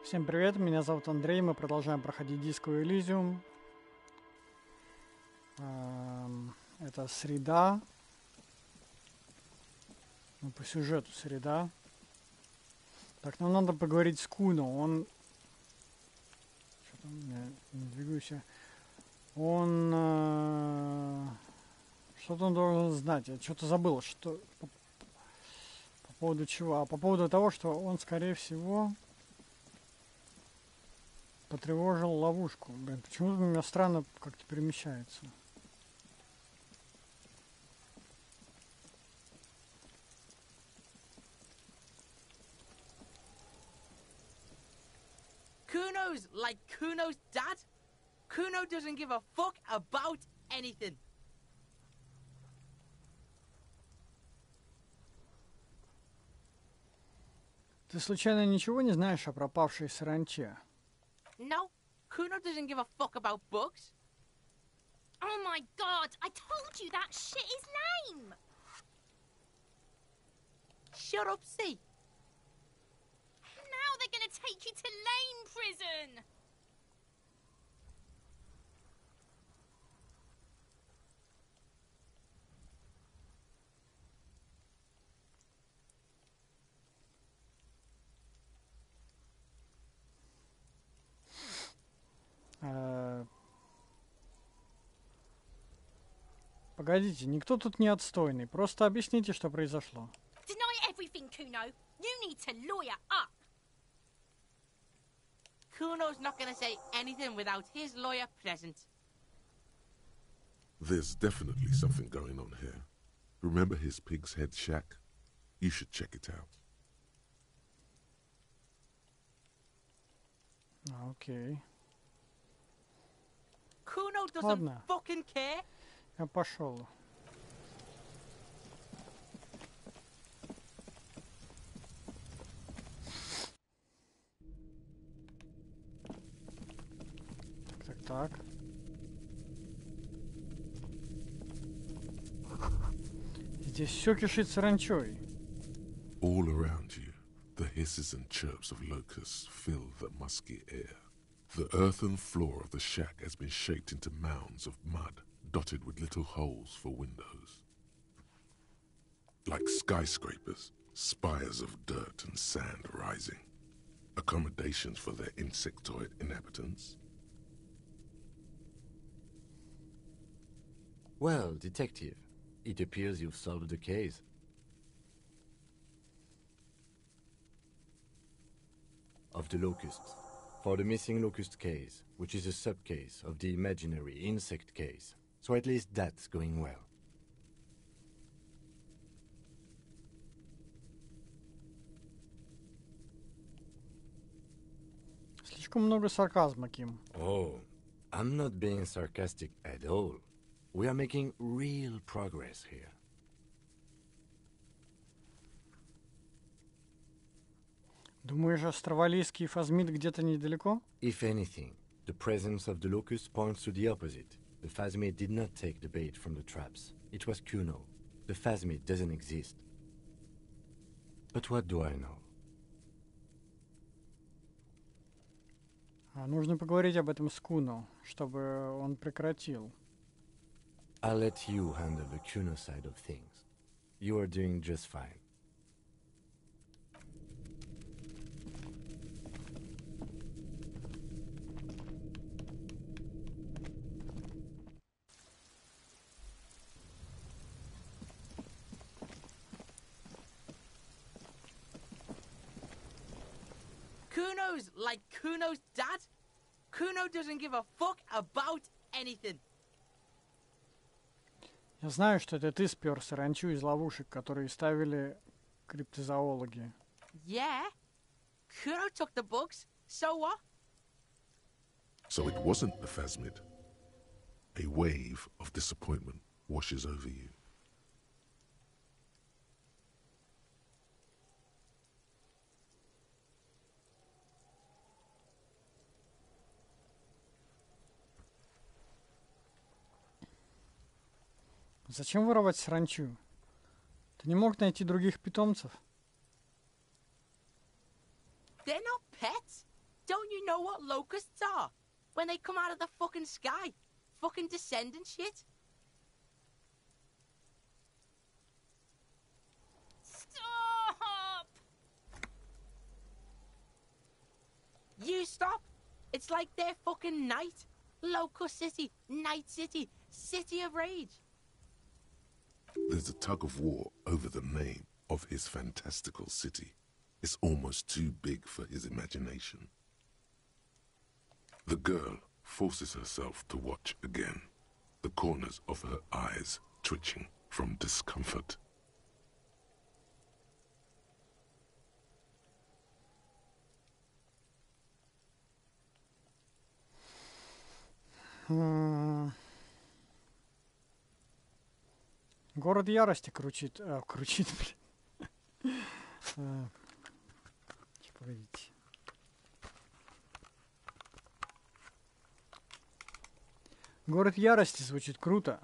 Всем привет, меня зовут Андрей, мы продолжаем проходить Disco Elysium. Это среда. Ну, по сюжету среда. Так, нам надо поговорить с Куно. Он... Что-то я не двигаюсь. Он... Что-то он должен знать. Я что-то забыл, что... По поводу чего? А по поводу того, что он, скорее всего... Потревожил ловушку. Блин, почему-то у меня странно как-то перемещается. Kuno's like Kuno's dad. Kuno doesn't give a fuck about anything. Ты случайно ничего не знаешь о пропавшей саранче? No, Kuno doesn't give a fuck about bugs. Oh my god, I told you that shit is lame! Shut up, see. Now they're gonna take you to lane prison! Погодите, никто тут не отстойный. Просто объясните, что произошло. Deny everything, Kuno. You need to lawyer up. Kuno's not gonna say anything without his lawyer present. There's definitely something going on here. Remember his pig's head shack? You should check it out. Окей. Kuno doesn't Ладно. fucking care. Я пошел. Так. Здесь все кишит саранчой. All around you, the hisses and chirps of locusts fill the musky air. The earthen floor of the shack has been shaped into mounds of mud, dotted with little holes for windows. Like skyscrapers, spires of dirt and sand rising. Accommodations for their insectoid inhabitants. Well, detective, it appears you've solved the case. Of the locusts. For the missing locust case, which is a sub-case of the imaginary insect case. So at least that's going well. Слишком много сарказма, Ким. Oh, I'm not being sarcastic at all. We are making real progress here. Думаешь, австралийский фазмид где-то недалеко? If anything, the presence of the locust points to the opposite. The phasmid did not take the bait from the traps. It was Kuno. The phasmid doesn't exist. But what do I know? Нужно поговорить об этом с Куно, чтобы он прекратил. I'll let you handle the Kuno side of things. You are doing just fine. Kuno's like Kuno's dad. Kuno doesn't give a fuck about anything. Я знаю, что это ты спер саранчу из ловушек, которые ставили криптозоологи. Yeah. Kuno took the bugs. So what? So it wasn't the phasmid. A wave of disappointment washes over you. Зачем воровать саранчу? Ты не мог найти других питомцев? They're not pets. know what locusts are? When they come out of the fucking sky. Fucking descendant shit. Stop! You stop. It's like they're fucking night. Locust City, Night City, City of Rage. There's a tug of war over the name of his fantastical city. It's almost too big for his imagination. The girl forces herself to watch again, the corners of her eyes twitching from discomfort. Город ярости кручит. Кручит, блин. Погодите. Город ярости звучит круто.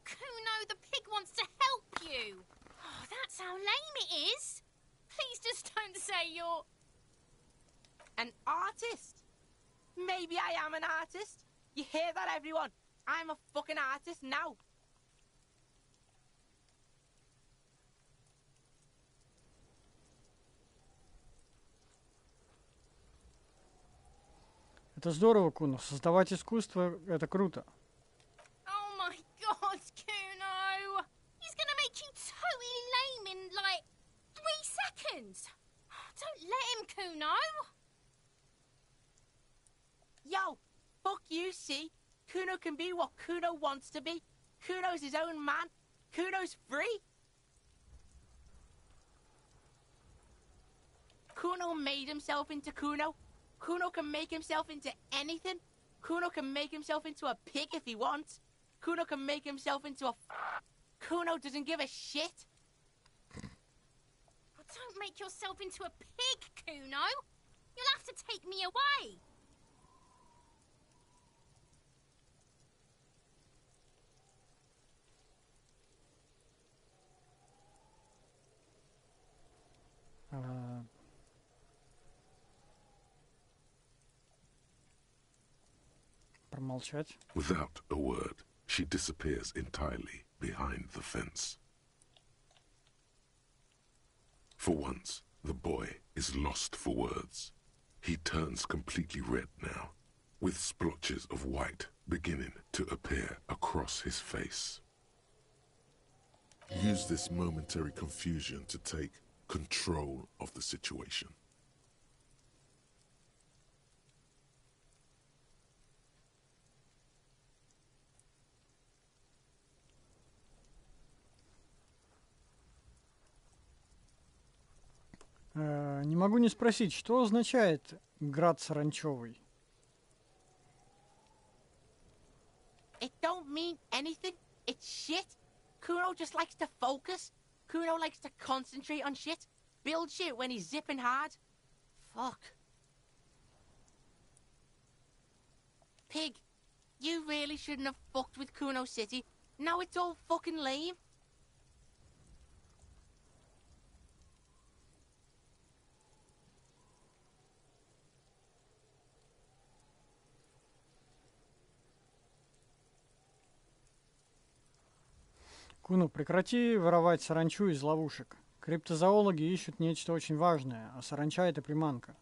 Kuno, the pig wants to help you. Oh, that's how lame it is. Please just don't say you're... An artist? Maybe I am an artist. You hear that, everyone? I'm a fucking artist now. Это здорово, Куно. Создавать искусство — это круто. Oh my god, Kuno! He's gonna make you totally lame in, like, 3 seconds. Don't let him, Kuno. Yo, fuck you, see? Kuno can be what Kuno wants to be. Kuno's his own man. Kuno's free. Kuno made himself into Kuno. Kuno can make himself into anything. Kuno can make himself into a pig if he wants. Kuno can make himself into a... Kuno doesn't give a shit. Oh, don't make yourself into a pig, Kuno. You'll have to take me away. Промолчать. Without a word, she disappears entirely behind the fence. For once, the boy is lost for words. He turns completely red now, with splotches of white beginning to appear across his face. Use this momentary confusion to take control of the situation. Не могу не спросить, что означает град саранчевый? It don't mean anything. It's shit. Kuno just likes to focus. Kuno likes to concentrate on shit. Build shit when he's zipping hard. Fuck. Pig, you really shouldn't have fucked with Kuno City. Now it's all fucking lame. Куно, прекрати воровать саранчу из ловушек. Криптозоологи ищут нечто очень важное, а саранча — это приманка.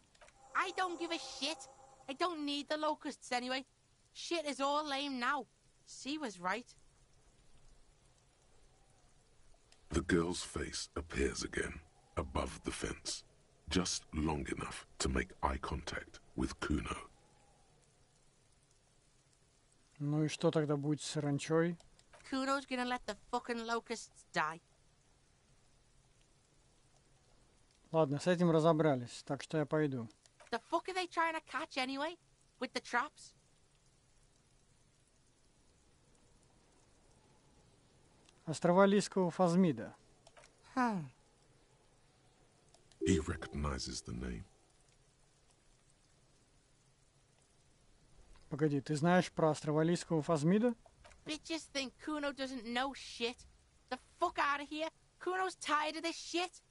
I don't give a shit. I don't need the locusts anyway. Shit is all lame now. C was right. The girl's face appears again, above the fence, just long enough to make eye contact with Kuno. Ну и что тогда будет с саранчой? Kuno's gonna let the fucking locusts die. Ладно, с этим разобрались, так что я пойду. The fuck are they trying to catch anyway? With the traps? Острова Лийского Фазмида. He recognizes the name. Погоди, ты знаешь про острова Лийского Фазмида? Bitches think Kuno doesn't know shit. The fuck out of here. Kuno's tired of this shit.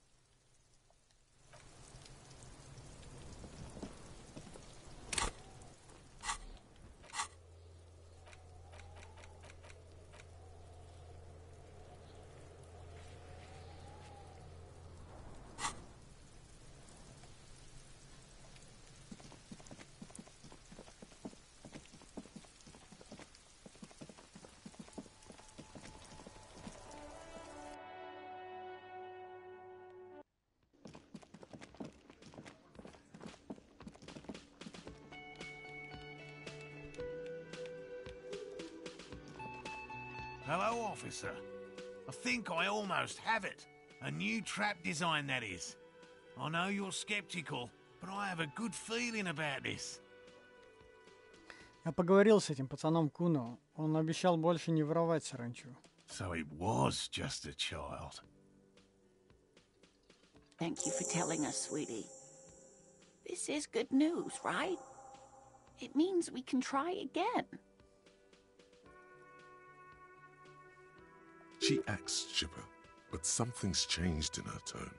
Hello, officer. I think I almost have it. A new trap design, that is. I know you're skeptical, but I have a good feeling about this. Я поговорил с этим пацаном Куно. Он обещал больше не воровать саранчу. So it was just a child. Thank you for telling us, sweetie. This is good news, right? It means we can try again. She acts chipper, but something's changed in her tone.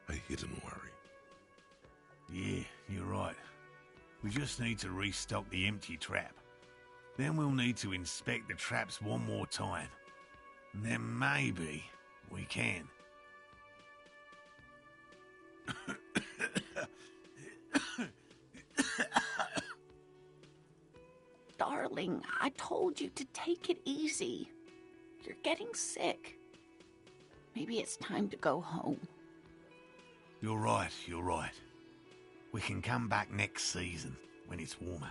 A hidden worry. Yeah, you're right. We just need to restock the empty trap. Then we'll need to inspect the traps one more time. And then maybe we can. Darling, I told you to take it easy. You're getting sick. Maybe it's time to go home. You're right, you're right. We can come back next season, when it's warmer.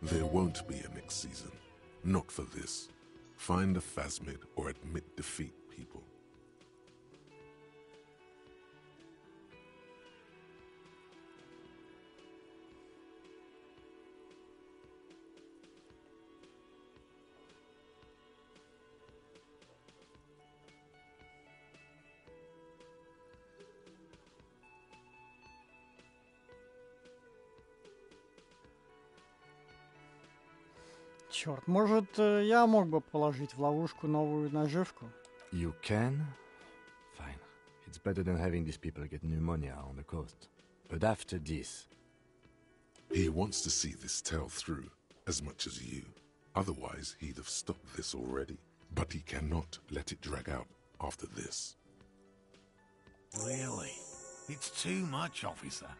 There won't be a next season. Not for this. Find a phasmid or admit defeat, people. Черт, может, я мог бы положить в ловушку новую наживку? You can? Fine. It's better than having these people get pneumonia on the coast. But after this... He wants to see this tale through, as much as you. Otherwise, he'd have stopped this already. But he cannot let it drag out after this. Really? It's too much, officer.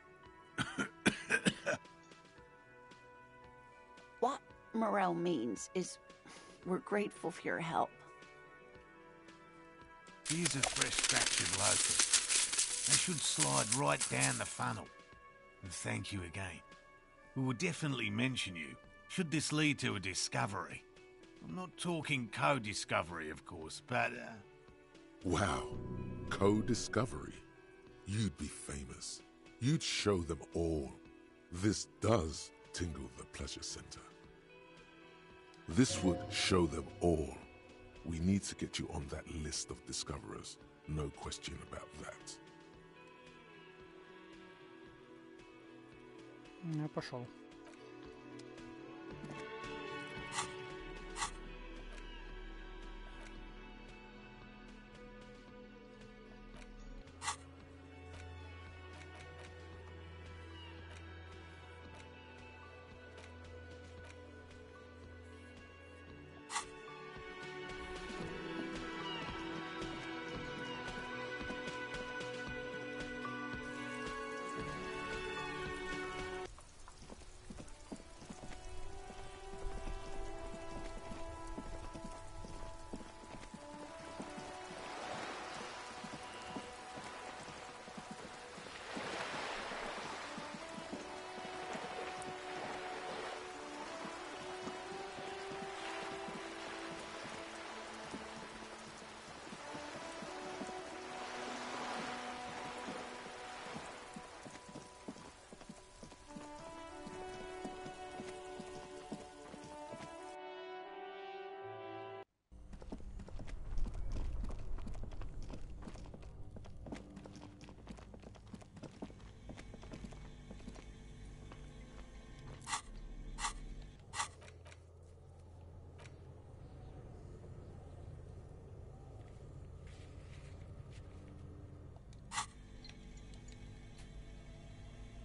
What Morel means is we're grateful for your help. Here's a fresh batch of locusts. They should slide right down the funnel. And thank you again. We will definitely mention you, should this lead to a discovery. I'm not talking co-discovery, of course, but... Wow. Co-discovery. You'd be famous. You'd show them all. This does tingle the pleasure center. This would show them all. We need to get you on that list of discoverers. No question about that. Я пошел.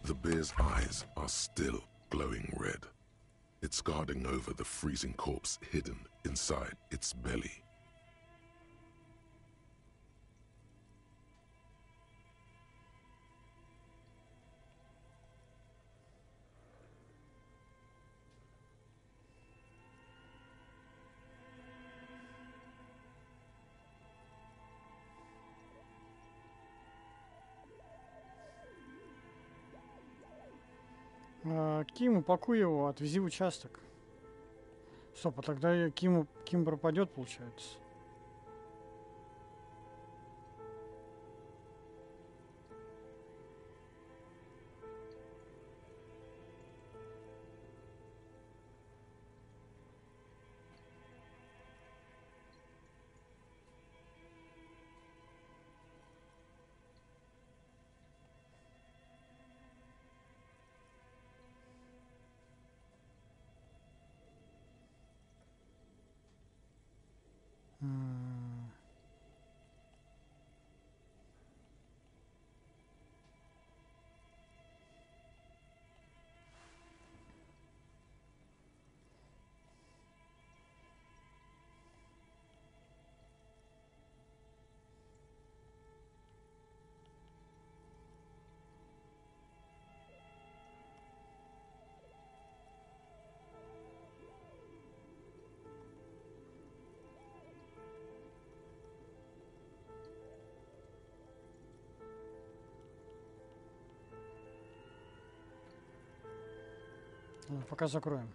The bear's eyes are still glowing red. It's guarding over the freezing corpse hidden inside its belly. Ким, упакуй его, отвези в участок. Стоп, а тогда Ким пропадет, получается. Пока закроем.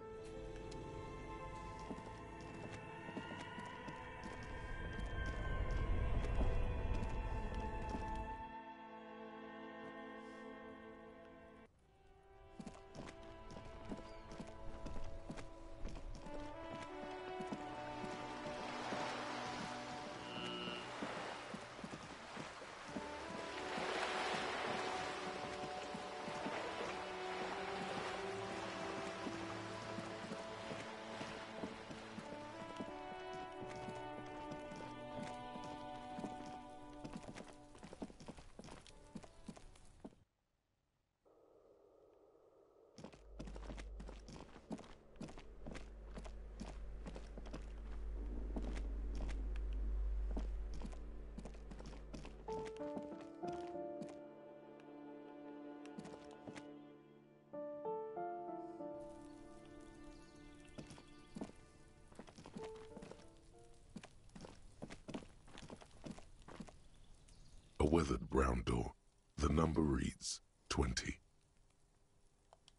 A weathered brown door. The number reads 20.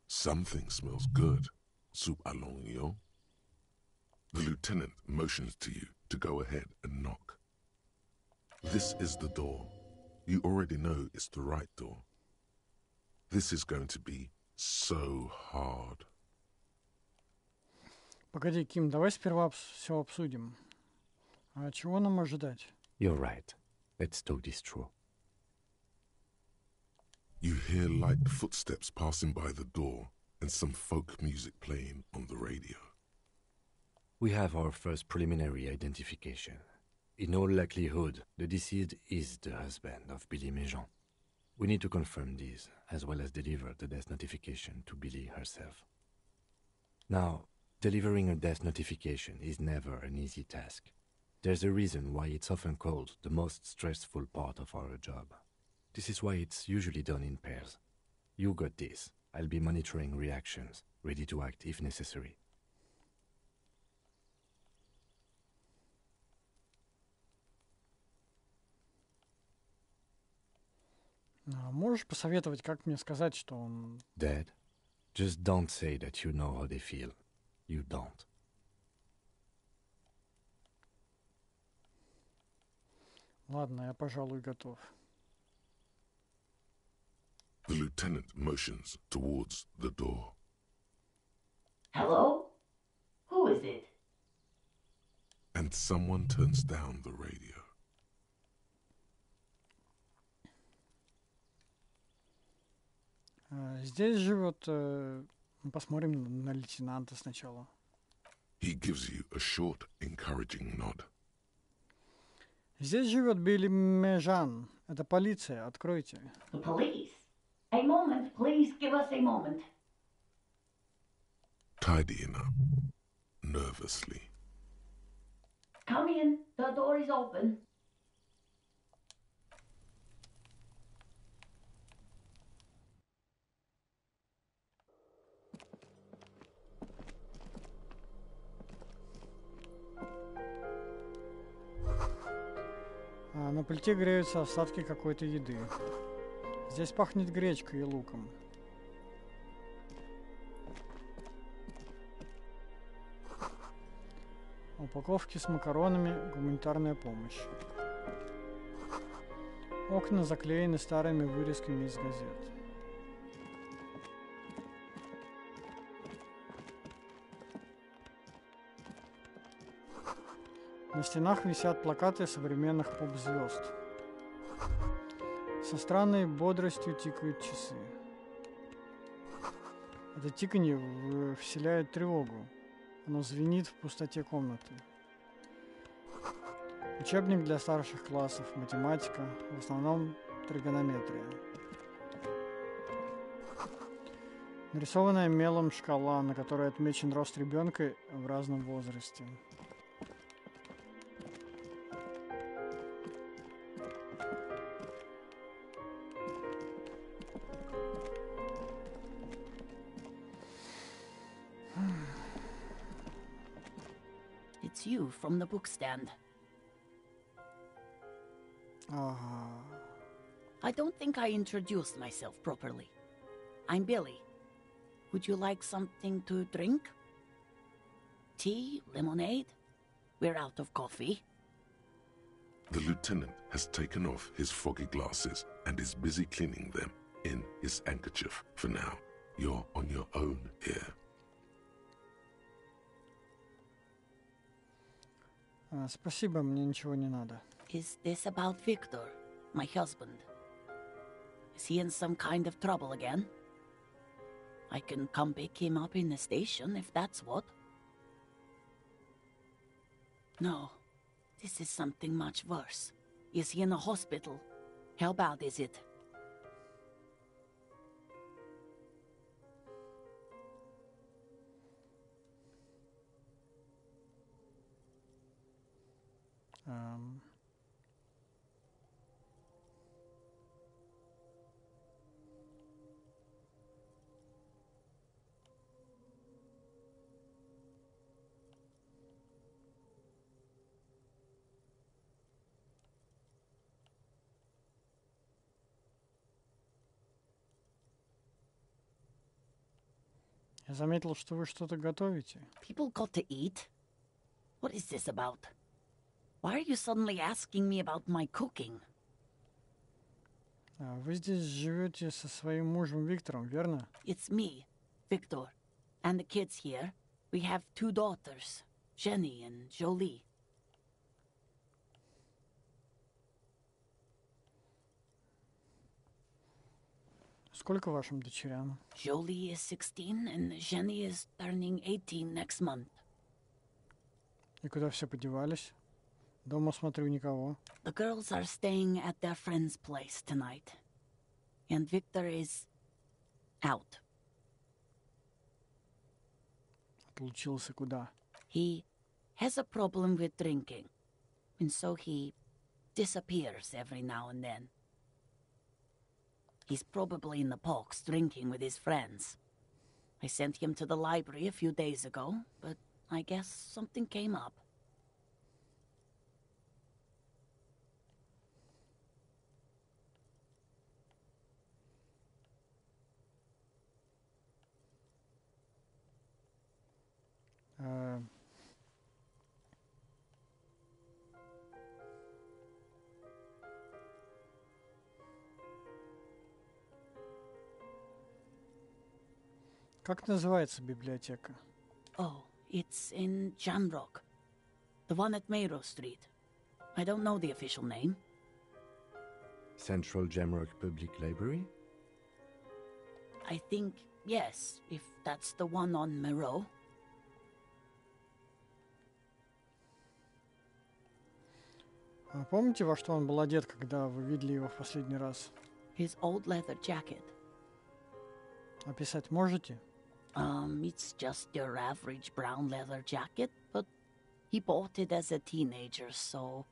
Something smells good. Soup alongio. The lieutenant motions to you to go ahead and knock. This is the door. You already know it's the right door. This is going to be so hard. Погоди, Ким, давай сперва все обсудим. А чего нам ожидать? You're right. Let's talk this through. You hear light footsteps passing by the door and some folk music playing on the radio. We have our first preliminary identification. In all likelihood, the deceased is the husband of Billy Méjean. We need to confirm this, as well as deliver the death notification to Billy herself. Now, delivering a death notification is never an easy task. There's a reason why it's often called the most stressful part of our job. This is why it's usually done in pairs. You got this. I'll be monitoring reactions, ready to act if necessary. Можешь посоветовать, как мне сказать, что он... Dead? Just don't say that you know how they feel. You don't. Ладно, я, пожалуй, готов. The lieutenant motions towards the door. Hello? Who is it? And someone turns down the radio. Здесь живет... Посмотрим на лейтенанта сначала. He gives you a short, encouraging nod. Здесь живет Билли Межан. Это полиция. Откройте. The police? A moment, please give us a moment. Tidying up, nervously. Come in, the door is open. На плите греются остатки какой-то еды. Здесь пахнет гречкой и луком. Упаковки с макаронами, гуманитарная помощь. Окна заклеены старыми вырезками из газет. На стенах висят плакаты современных поп-звезд. Со странной бодростью тикают часы. Это тиканье вселяет тревогу. Оно звенит в пустоте комнаты. Учебник для старших классов, математика, в основном тригонометрия. Нарисованная мелом шкала, на которой отмечен рост ребенка в разном возрасте. It's you from the book stand. I don't think I introduced myself properly. I'm Billy. Would you like something to drink? Tea? Lemonade? We're out of coffee. The lieutenant has taken off his foggy glasses and is busy cleaning them in his handkerchief. For now, you're on your own here. Спасибо, мне ничего не надо. Is this about Victor, my husband? Is he in some kind of trouble again? I can come pick him up in the station if that's what. No, this is something much worse. Is he in a hospital? How bad is it? Я заметил, что вы что-то готовите. People got to eat? What is this about? Why are you suddenly asking me about my cooking? Вы здесь живете со своим мужем Виктором, верно? It's me, Victor, and the kids here. We have 2 daughters, Jenny and Jolie. Сколько вашим дочерям? Jolie is 16 and Jenny is turning 18 next month. И куда все подевались? Дома, смотрю, никого. The girls are staying at their friend's place tonight. And Victor is out. Отлучился куда? He has a problem with drinking. And so he disappears every now and then. He's probably in the parks drinking with his friends. I sent him to the library a few days ago, but I guess something came up. Как называется библиотека? Oh, it's in Jamrock. The one at Mayrow Street. I don't know the official name. Central Jamrock Public Library? I think, yes, if that's the one on Mayrow. Помните, во что он был одет, когда вы видели его в последний раз? His old leather jacket. Описать можете? It's just your average brown leather jacket, but he bought it as a teenager, so...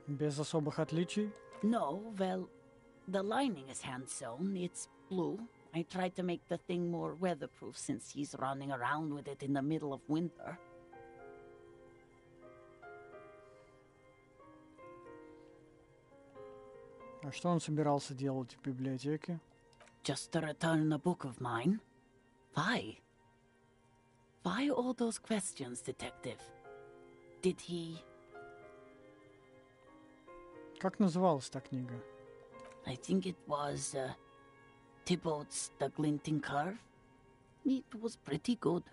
Без особых отличий? No, well, the lining is hand-sewn. It's blue. I tried to make the thing more weatherproof since he's running around with it in the middle of winter. А что он собирался делать в библиотеке? Just to return a book of mine. Why? Why all those questions, detective? Did he... Как называлась та книга? I think it was Thibaut's The Glinting Curve. It was pretty good.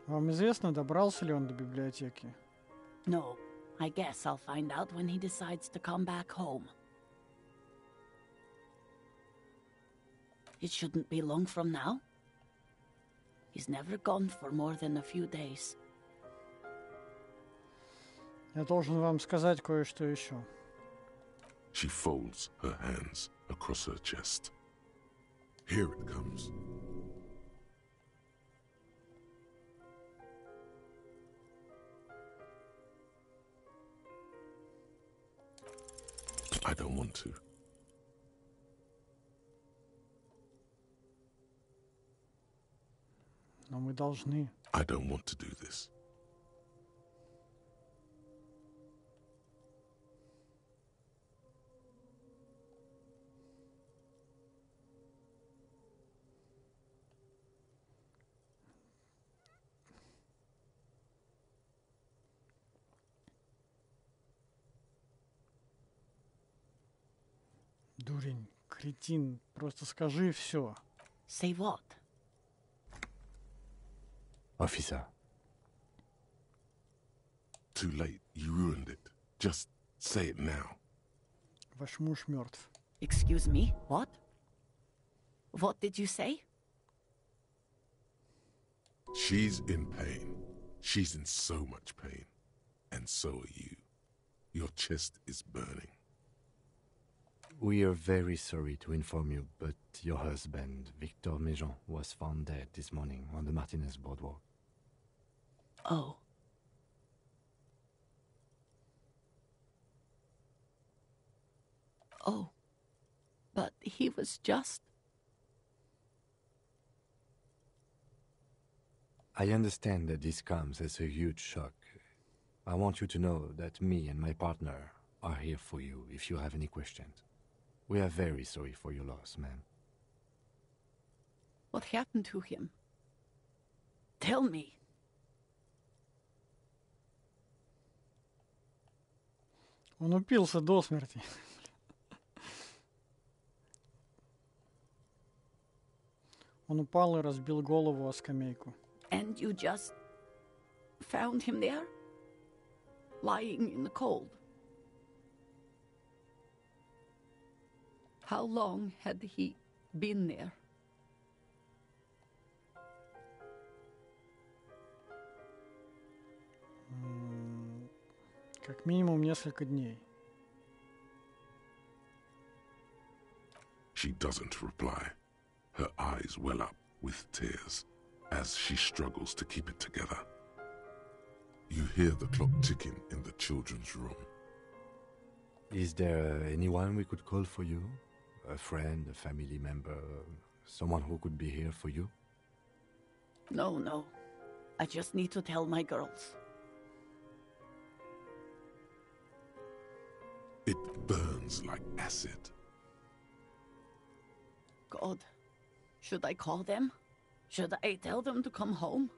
Вам известно, добрался ли он до библиотеки? No, I guess I'll find out when he decides to come back home. It shouldn't be long from now. He's never gone for more than a few days. Я должен вам сказать кое-что еще. She folds her hands across her chest. Here it comes. I don't want to. Но мы должны. I don't want to do this. Дурень, кретин, просто скажи все. Say what? Officer, Too late. You ruined it. Just say it now. Ваш муж мертв. Excuse me? What? What did you say? She's in pain. She's in so much pain. And so are you. Your chest is burning. we are very sorry to inform you, but your husband, Victor Méjean, was found dead this morning on the Martinez boardwalk. Oh. Oh. But he was just... I understand that this comes as a huge shock. I want you to know that me and my partner are here for you if you have any questions. We are very sorry for your loss, ma'am. What happened to him? Tell me. Он упился до смерти. Он упал и разбил голову о скамейку. And you just found him there? Lying in the cold? How long had he been there? Как минимум несколько дней. She doesn't reply. Her eyes well up with tears as she struggles to keep it together. You hear the clock ticking in the children's room. Is there anyone we could call for you? A friend, a family member, someone who could be here for you? No. I just need to tell my girls. It burns like acid. God, should I call them? Should I tell them to come home?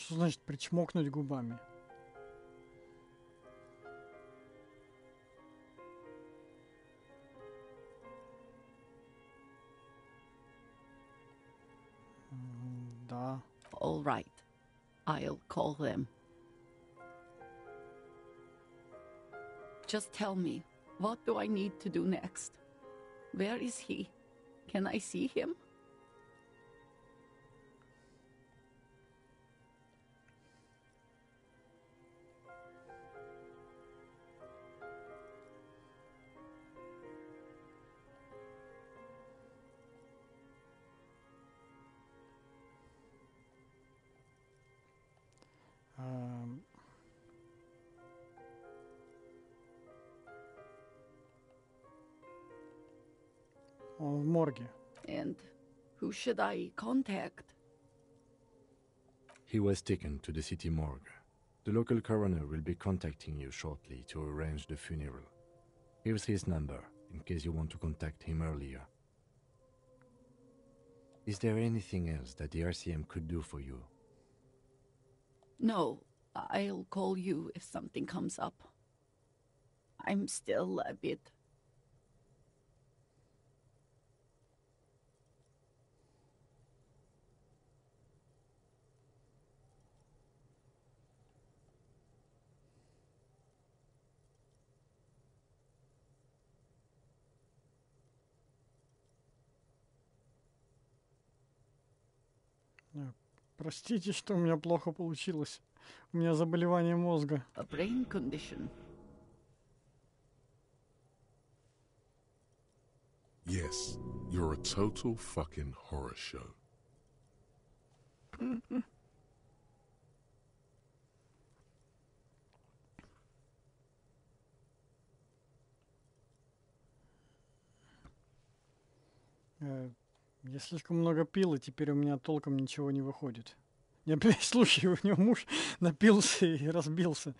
Что значит причмокнуть губами? Да. All right. I'll call them. Just tell me, what do I need to do next? Where is he? Can I see him? Он в морге. And Who should I contact? He was taken to the city morgue. The local coroner will be contacting you shortly to arrange the funeral. Here's his number, in case you want to contact him earlier. Is there anything else that the RCM could do for you? No, I'll call you if something comes up. I'm still a bit... Простите, что у меня плохо получилось. У меня заболевание мозга. a brain condition. Yes, you're a total fucking horror show. Я слишком много пил, и теперь у меня толком ничего не выходит. Я опять слушаю, у него муж напился и разбился.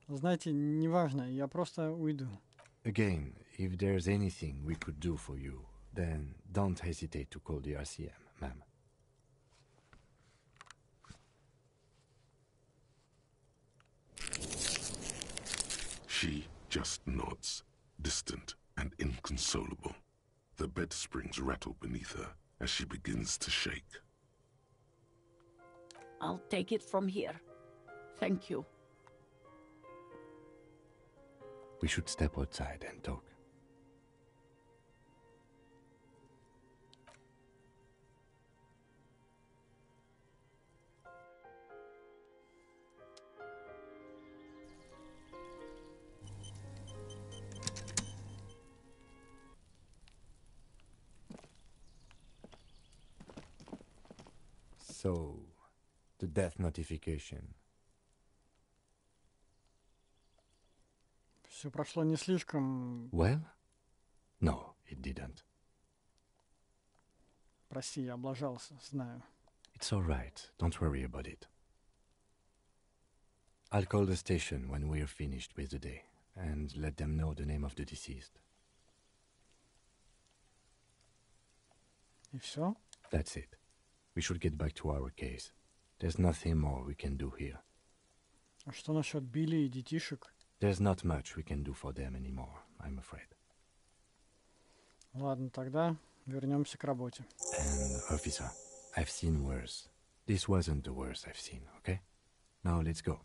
Знаете, неважно, я просто уйду. Again, if there's anything we could do for you, then don't hesitate to call the RCM, ma'am. She just nods, distant and inconsolable. The bed springs rattle beneath her as she begins to shake. I'll take it from here. Thank you. We should step outside and talk. So, the death notification. Все прошло не слишком... Well? No, it didn't. Прости, я облажался, знаю. It's all right. Don't worry about it. I'll call the station when we're finished with the day and let them know the name of the deceased. И все? That's it. We should get back to our case. There's nothing more we can do here. А что насчет Билли и детишек? There's not much we can do for them anymore, I'm afraid. Ладно, тогда вернемся к работе. And, officer, I've seen worse. This wasn't the worst I've seen, okay? Now let's go.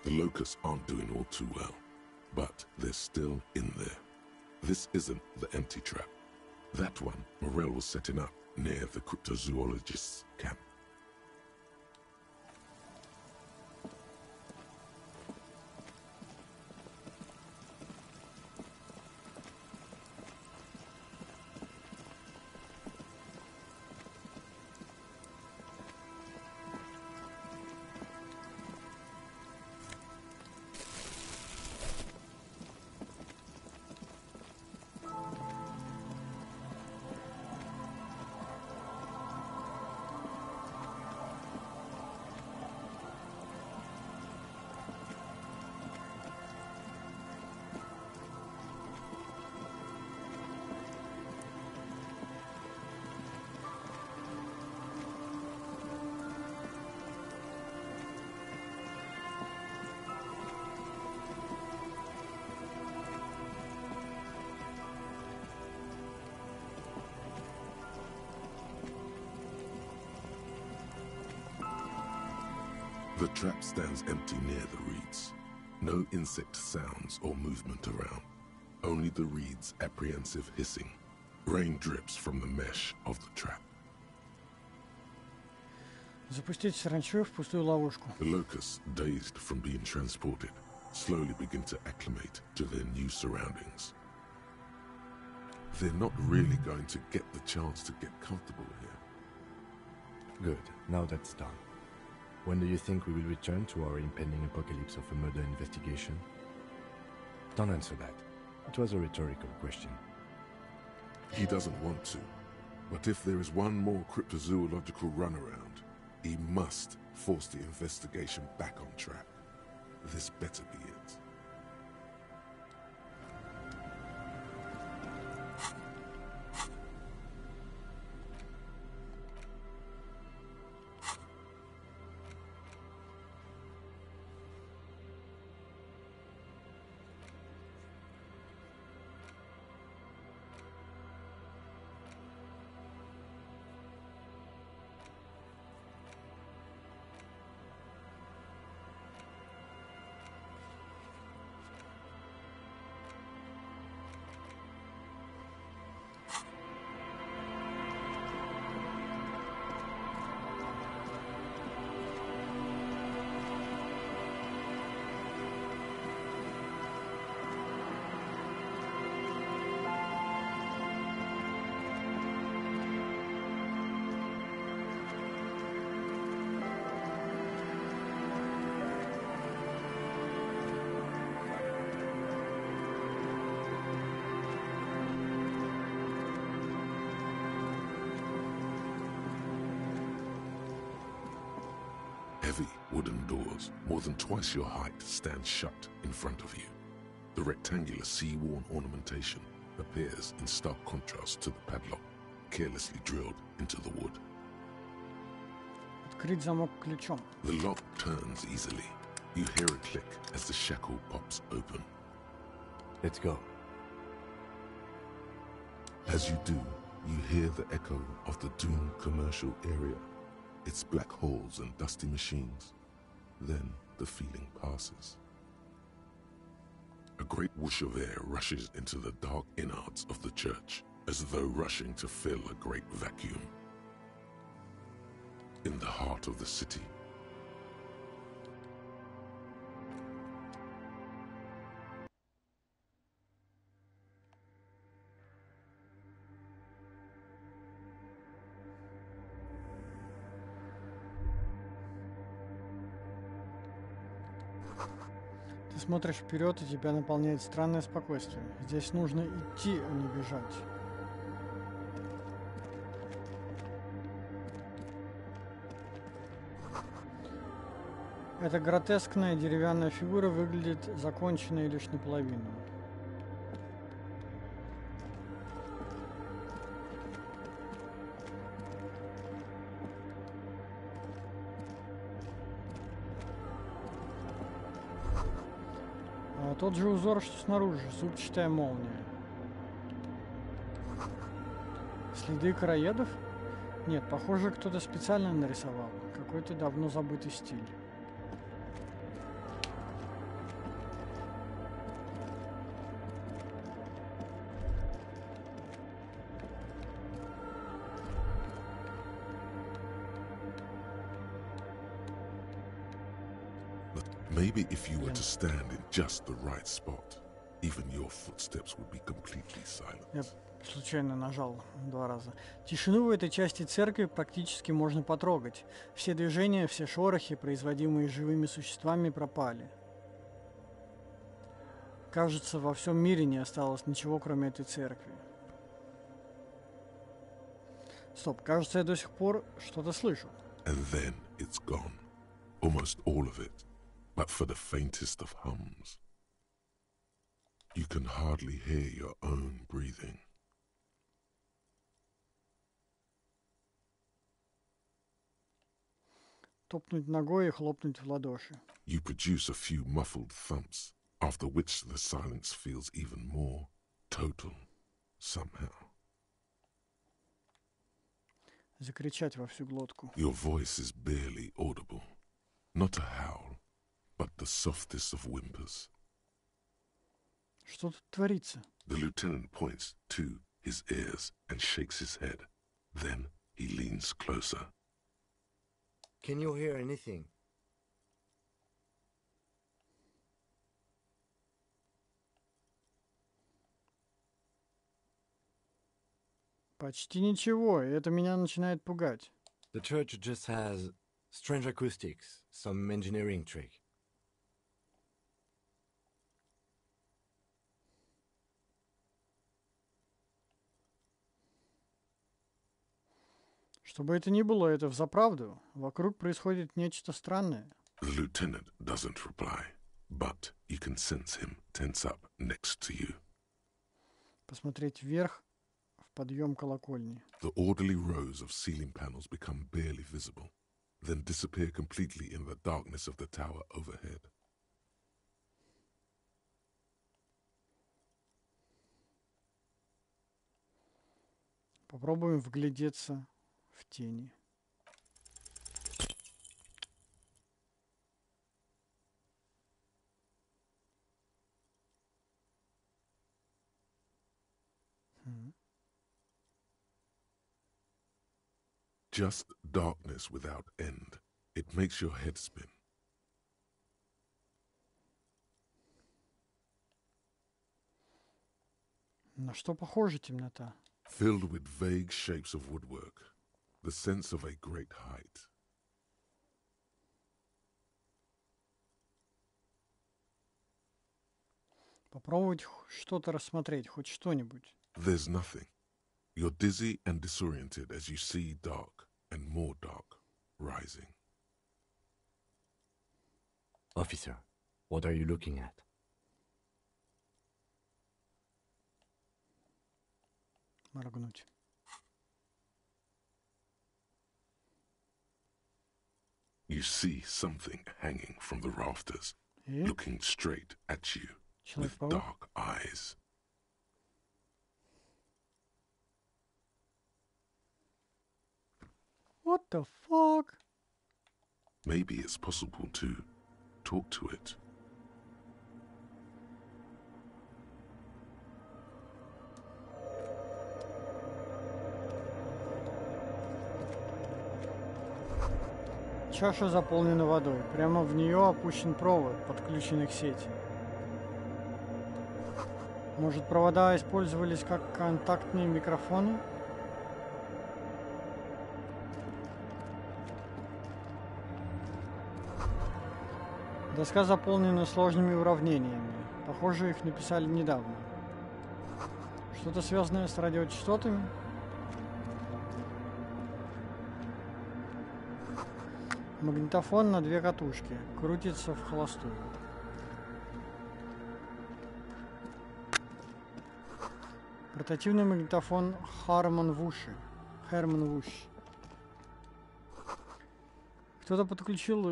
The locusts aren't doing all too well, but they're still in there. This isn't the empty trap. That one Morel was setting up near the cryptozoologist's camp. The trap stands empty near the reeds. No insect sounds or movement around. Only the reeds' apprehensive hissing. Rain drips from the mesh of the trap. Запустить саранчу в пустую ловушку. The locusts, dazed from being transported, slowly begin to acclimate to their new surroundings. They're not really going to get the chance to get comfortable here. Good, now that's done. When do you think we will return to our impending apocalypse of a murder investigation? Don't answer that. It was a rhetorical question. He doesn't want to, but if there is one more cryptozoological runaround, he must force the investigation back on track. This better be it. Heavy wooden doors, more than twice your height, stand shut in front of you. The rectangular sea-worn ornamentation appears in stark contrast to the padlock, carelessly drilled into the wood. Открыть замок ключом. The lock turns easily. You hear a click as the shackle pops open. Let's go. As you do, you hear the echo of the doomed commercial area, its black holes and dusty machines. Then the feeling passes. A great whoosh of air rushes into the dark innards of the church, as though rushing to fill a great vacuum. In the heart of the city, Ты смотришь вперед, и тебя наполняет странное спокойствие. Здесь нужно идти, а не бежать. Эта гротескная деревянная фигура выглядит законченной лишь наполовину. А тот же узор, что снаружи, зубчатая молния. Следы короедов? Нет, похоже, кто-то специально нарисовал. Какой-то давно забытый стиль. maybe if you were to stand in just the right spot, even your footsteps would be completely silent. Я случайно нажал 2 раза. Тишину в этой части церкви практически можно потрогать. Все движения, все шорохи, производимые живыми существами, пропали. Кажется, во всем мире не осталось ничего, кроме этой церкви. Стоп, кажется, я до сих пор что-то слышу. And then it's gone. Almost all of it, but for the faintest of hums. You can hardly hear your own breathing. Топнуть ногой и хлопнуть в ладоши. You produce a few muffled thumps, after which the silence feels even more total, somehow. Закричать во всю глотку. Your voice is barely audible. Not a howl, but the softest of whimpers. Что тут творится? The lieutenant points to his ears and shakes his head. Then he leans closer. Can you hear anything? Почти ничего, и это меня начинает пугать. The church just has strange acoustics, some engineering trick. Что бы это ни было, это взаправду. Вокруг происходит нечто странное. The lieutenant doesn't reply, but you can sense him tense up next to you. Посмотреть вверх в подъем колокольни. The orderly rows of ceiling panels become barely visible, then disappear completely in the darkness of the tower overhead. Попробуем вглядеться в тени. Just darkness without end. It makes your head spin. На что похожа темнота? Filled with vague shapes of woodwork, the sense of a great height. Попробовать что-то рассмотреть, хоть что-нибудь. There's nothing. You're dizzy and disoriented as you see dark and more dark rising. Officer, what are you looking at? Моргнуть. You see something hanging from the rafters, И looking straight at you with Человек-паук. dark eyes. What the fuck? Maybe it's possible to talk to it. Чаша заполнена водой. Прямо в нее опущен провод, подключенный к сети. Может, провода использовались как контактные микрофоны? Доска заполнена сложными уравнениями. Похоже, их написали недавно. Что-то связанное с радиочастотами? Магнитофон на 2 катушки. Крутится в холостую. Портативный магнитофон Herman Wush. Кто-то подключил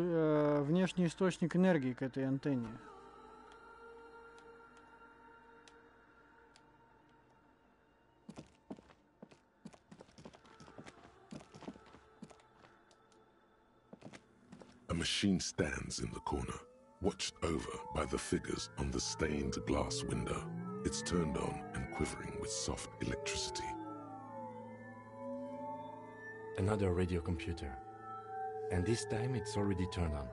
внешний источник энергии к этой антенне. A machine stands in the corner, watched over by the figures on the stained glass window. It's turned on and quivering with soft electricity. Another radio computer. And this time it's already turned on.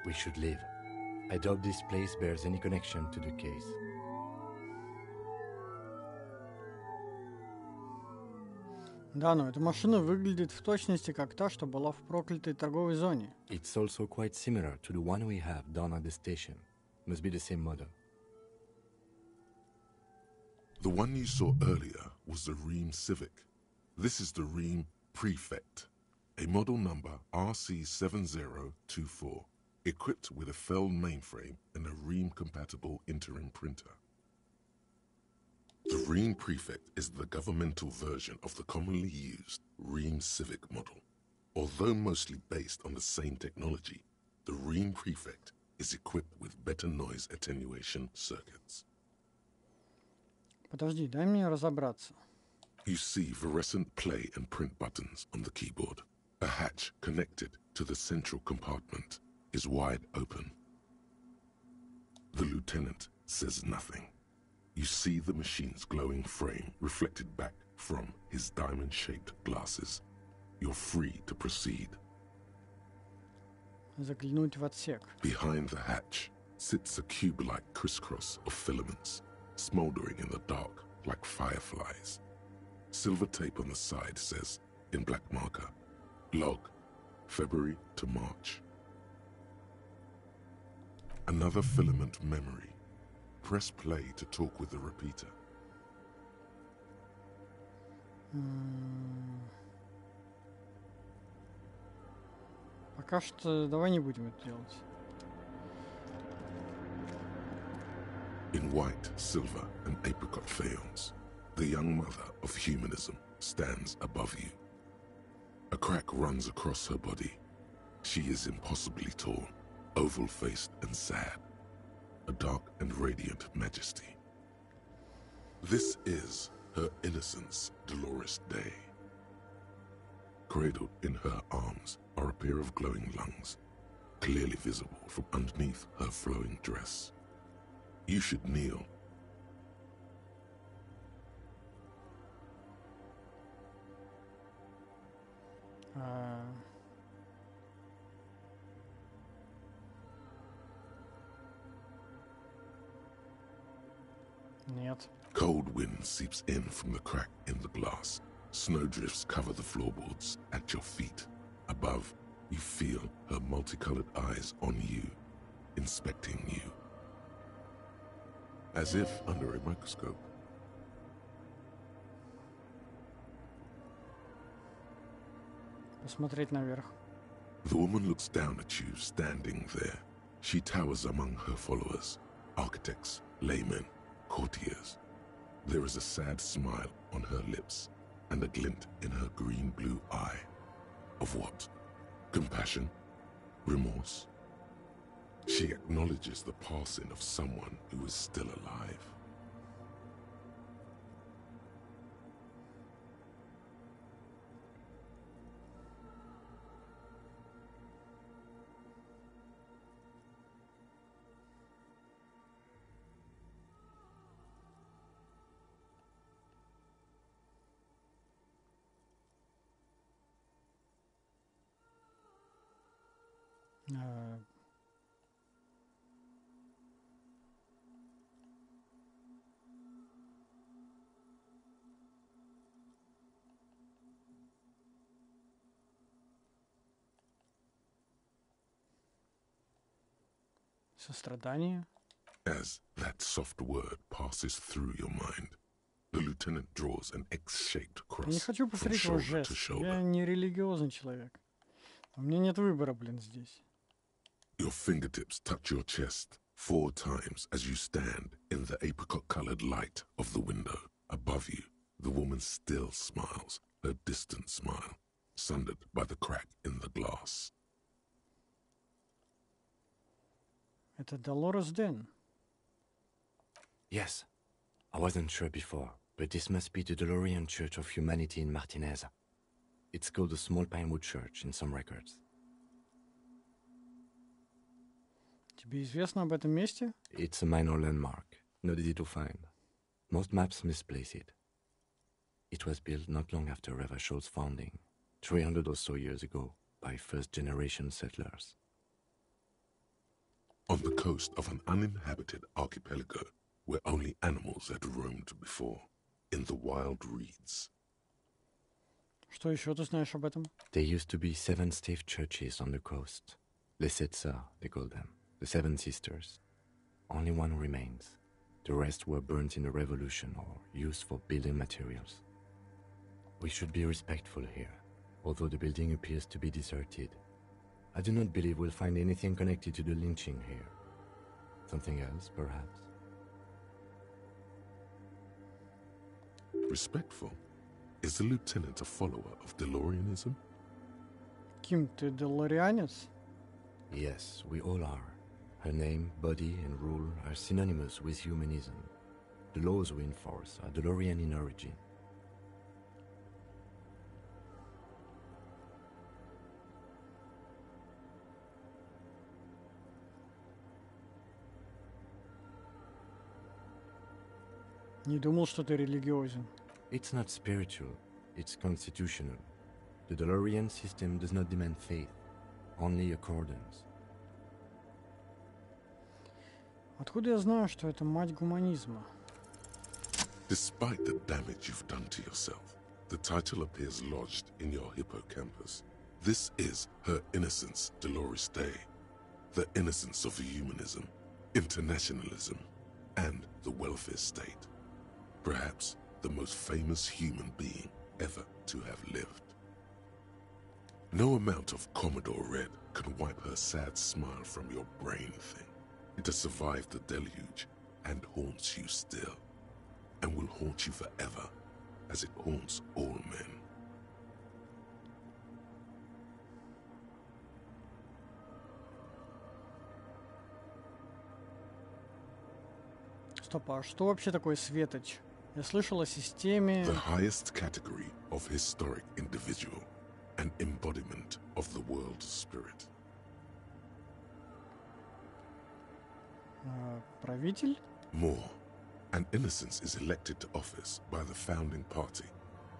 We should leave. I doubt this place bears any connection to the case. Да, но эта машина выглядит в точности как та, что была в проклятой торговой зоне. It's also quite similar to the one we have down at the station. Must be the same model. The one you saw earlier was the Ream Civic. This is the Ream Prefect, a model number RC7024, equipped with a Feld mainframe and a Ream-compatible interim printer. The Ream Prefect is the governmental version of the commonly used Ream Civic model. Although mostly based on the same technology, the Ream Prefect is equipped with better noise attenuation circuits. Подожди, дай мне разобраться. You see fluorescent play and print buttons on the keyboard. A hatch connected to the central compartment is wide open. The lieutenant says nothing. You see the machine's glowing frame reflected back from his diamond-shaped glasses. You're free to proceed. Заглянуть в отсек. Behind the hatch sits a cube-like crisscross of filaments, smoldering in the dark like fireflies. Silver tape on the side says, in black marker, log, February to March. Another filament memory. Press play to talk with the repeater. Пока что давай не будем это делать. In white, silver, and apricot faience, the young mother of humanism stands above you. A crack runs across her body. She is impossibly tall, oval-faced and sad, a dark and radiant majesty. This is her innocence, Dolores Day. Cradled in her arms are a pair of glowing lungs, clearly visible from underneath her flowing dress. You should kneel. Нет. Cold wind seeps in from the crack in the glass. Snowdrifts cover the floorboards at your feet. Above, you feel her multicolored eyes on you, inspecting you. As if under a microscope. Посмотреть наверх. The woman looks down at you standing there. She towers among her followers, architects, laymen, courtiers. There is a sad smile on her lips and a glint in her green-blue eye. Of what? Compassion? Remorse? She acknowledges the passing of someone who is still alive. Сострадание. As that soft word passes through your mind, the lieutenant draws an X-shaped Я не cross хочу from повторить его shoulder to жест. shoulder. Я не религиозный человек. У меня нет выбора, блин, здесь. Your fingertips touch your chest 4 times as you stand in the apricot-colored light of the window. Above you, the woman still smiles, her distant smile, sundered by the crack in the glass. Это Долорес Дэн. Yes. I wasn't sure before, but this must be the DeLorean Church of Humanity in Martinez. It's called the Small Pinewood Church in some records. Тебе известно об этом месте? It's a minor landmark, not easy to find. Most maps misplace it. It was built not long after Revachol's founding, 300 or so years ago, by first-generation settlers. On the coast of an uninhabited archipelago where only animals had roamed before, in the wild reeds. Что еще ты знаешь об этом? There used to be 7 stave churches on the coast. Les Sept Sœurs, they call them. The 7 Sisters. Only one remains. The rest were burnt in the revolution or used for building materials. We should be respectful here, although the building appears to be deserted. I do not believe we'll find anything connected to the lynching here. Something else, perhaps? Respectful? Is the lieutenant a follower of DeLoreanism? Ким, ты делорианец? Yes, we all are. Her name, body, and rule are synonymous with humanism. The laws we enforce are DeLorean in origin. Не думал, что ты религиозен. It's not spiritual, it's constitutional. The DeLorean system does not demand faith, only accordance. Откуда я знаю, что это мать гуманизма? Despite the damage you've done to yourself, the title appears lodged in your hippocampus. This is her innocence, Dolores Day. The innocence of humanism, internationalism, and the welfare state. Perhaps the most famous human being ever to have lived. No amount of Commodore Red can wipe her sad smile from your brain thing. It has survived the deluge and haunts you still, and will haunt you forever, as it haunts all men. Стоп, а что вообще такое светоч? Я слышал о системе... The highest category of historic individual, an embodiment of the world spirit. Правитель? More, an innocence is elected to office by the founding party,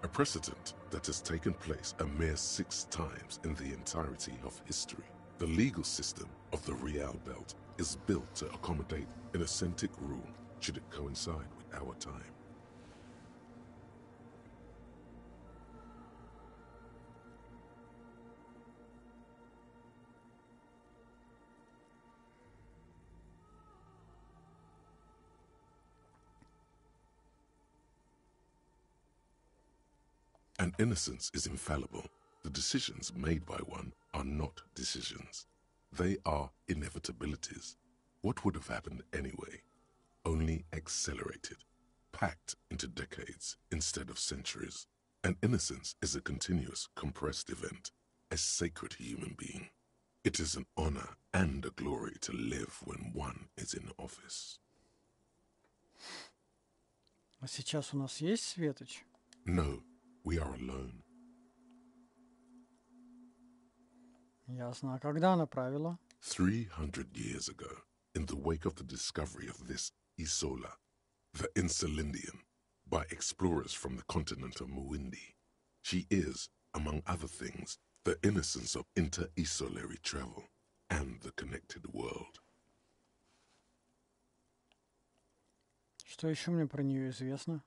a precedent that has taken place a mere 6 times in the entirety of history. The legal system of the Real Belt is built to accommodate an authentic rule should it coincide with our time. An innocence is infallible. The decisions made by one are not decisions. They are inevitabilities. What would have happened anyway? Only accelerated, packed into decades instead of centuries. An innocence is a continuous, compressed event, a sacred human being. It is an honor and a glory to live when one is in office. А сейчас у нас есть светоч? No, we are alone. Ясно. А когда она правила? 300 years ago, in the wake of the discovery of this Isola, the Insulindian, by explorers from the continent of Muindi, she is, among other things, the innocence of inter-isolary travel and the connected world. Что еще мне про нее известно?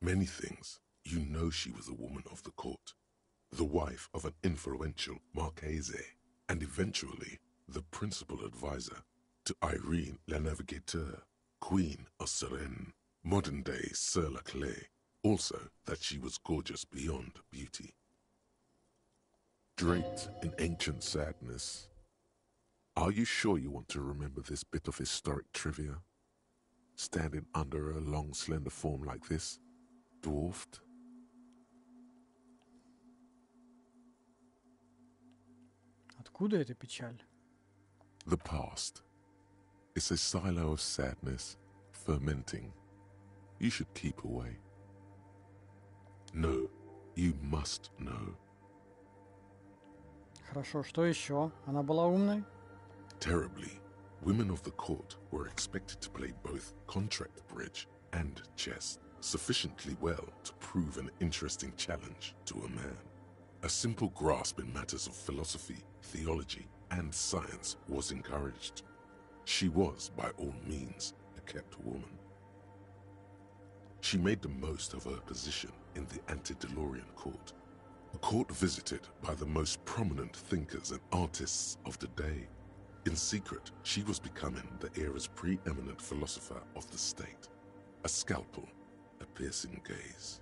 Many things. You know she was a woman of the court, the wife of an influential Marchese, and eventually the principal advisor to Irene la Navigateur, Queen of Suresnes, modern-day Sir La Clé. Also that she was gorgeous beyond beauty. Draped in ancient sadness. Are you sure you want to remember this bit of historic trivia? Standing under a long, slender form like this, dwarfed? Откуда эта печаль? The past. It's a silo of sadness, fermenting. You should keep away. No, you must know. Хорошо, что еще? Она была умной? Terribly, women of the court were expected to play both contract bridge and chess sufficiently well to prove an interesting challenge to a man. A simple grasp in matters of philosophy, theology, and science was encouraged. She was, by all means, a kept woman. She made the most of her position in the antediluvian court, a court visited by the most prominent thinkers and artists of the day. In secret, she was becoming the era's preeminent philosopher of the state, a scalpel, a piercing gaze.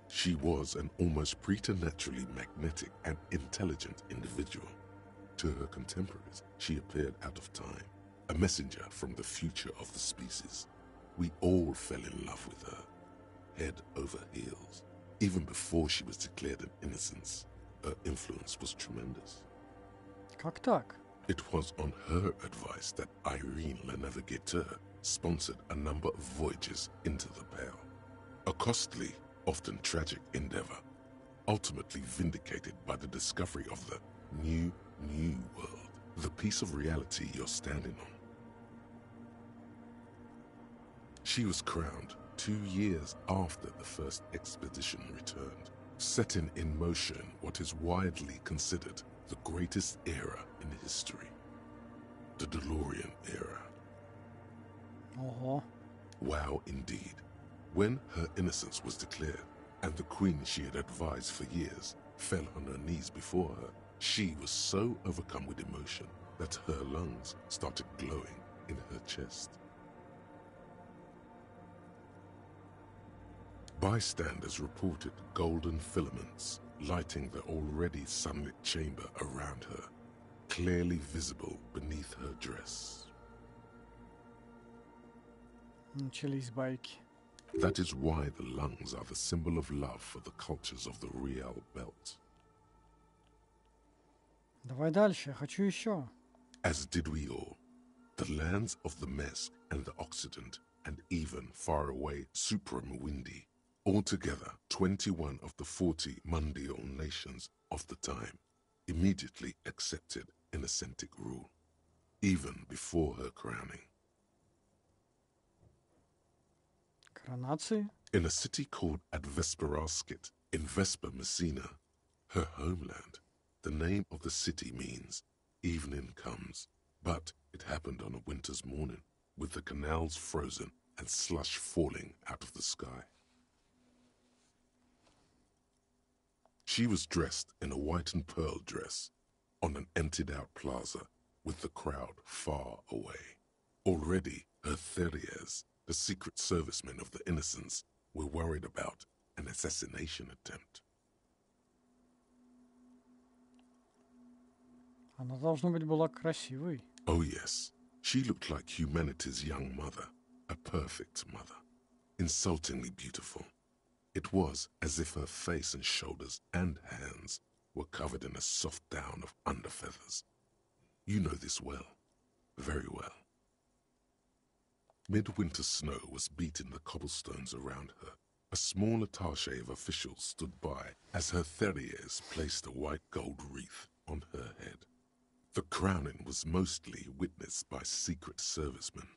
She was an almost preternaturally magnetic and intelligent individual. To her contemporaries, she appeared out of time, a messenger from the future of the species. We all fell in love with her, head over heels. Even before she was declared an innocence, her influence was tremendous. Как так? It was on her advice that Irene la Navigateur sponsored a number of voyages into the Pale. A costly, often tragic endeavor, ultimately vindicated by the discovery of the new world the piece of reality you're standing on. She was crowned 2 years after the first expedition returned, setting in motion what is widely considered the greatest era in history, the DeLorean era. Ого. Wow, indeed. When her innocence was declared, and the queen she had advised for years fell on her knees before her, she was so overcome with emotion that her lungs started glowing in her chest. Bystanders reported golden filaments lighting the already sunlit chamber around her, clearly visible beneath her dress. Начались байки. That is why the lungs are the symbol of love for the cultures of the Real Belt. Давай дальше, я хочу еще. As did we all. The lands of the Mesk and the Occident, and even far away Supramawindi, altogether 21 of the 40 Mundial nations of the time, immediately accepted Innocentic rule, even before her crowning. Коронации. In a city called Advesperaskit, in Vesper Messina, her homeland, the name of the city means evening comes, but it happened on a winter's morning, with the canals frozen and slush falling out of the sky. She was dressed in a white and pearl dress on an emptied-out plaza with the crowd far away. Already, her Theriers, the secret servicemen of the Innocents, were worried about an assassination attempt. Она, должно быть, была красивой. Oh yes, she looked like humanity's young mother, a perfect mother, insultingly beautiful. It was as if her face and shoulders and hands were covered in a soft down of underfeathers. You know this well, very well. Midwinter snow was beating the cobblestones around her. A small attaché of officials stood by as her Theriers placed a white gold wreath on her head. The crowning was mostly witnessed by secret servicemen.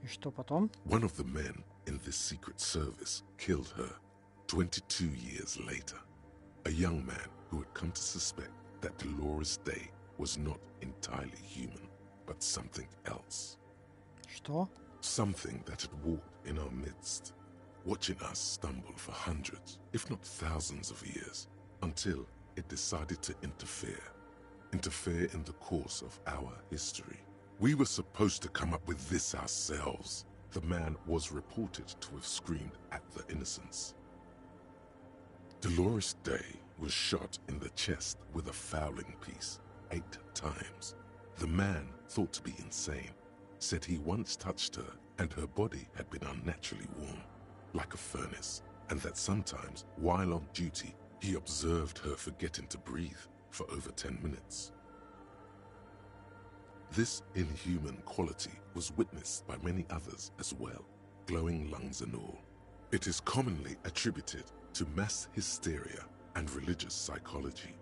И что потом? One of the men in this secret service killed her 22 years later. A young man who had come to suspect that Dolores Day was not entirely human, but something else. Что? Something that had walked in our midst, watching us stumble for hundreds, if not thousands of years, until it decided to interfere in the course of our history. We were supposed to come up with this ourselves. The man was reported to have screamed at the Innocents. Dolores Day was shot in the chest with a fowling piece 8 times. The man, thought to be insane, said he once touched her and her body had been unnaturally warm, like a furnace, and that sometimes, while on duty, he observed her forgetting to breathe for over 10 minutes. This inhuman quality was witnessed by many others as well, glowing lungs and all. It is commonly attributed to mass hysteria and religious psychology.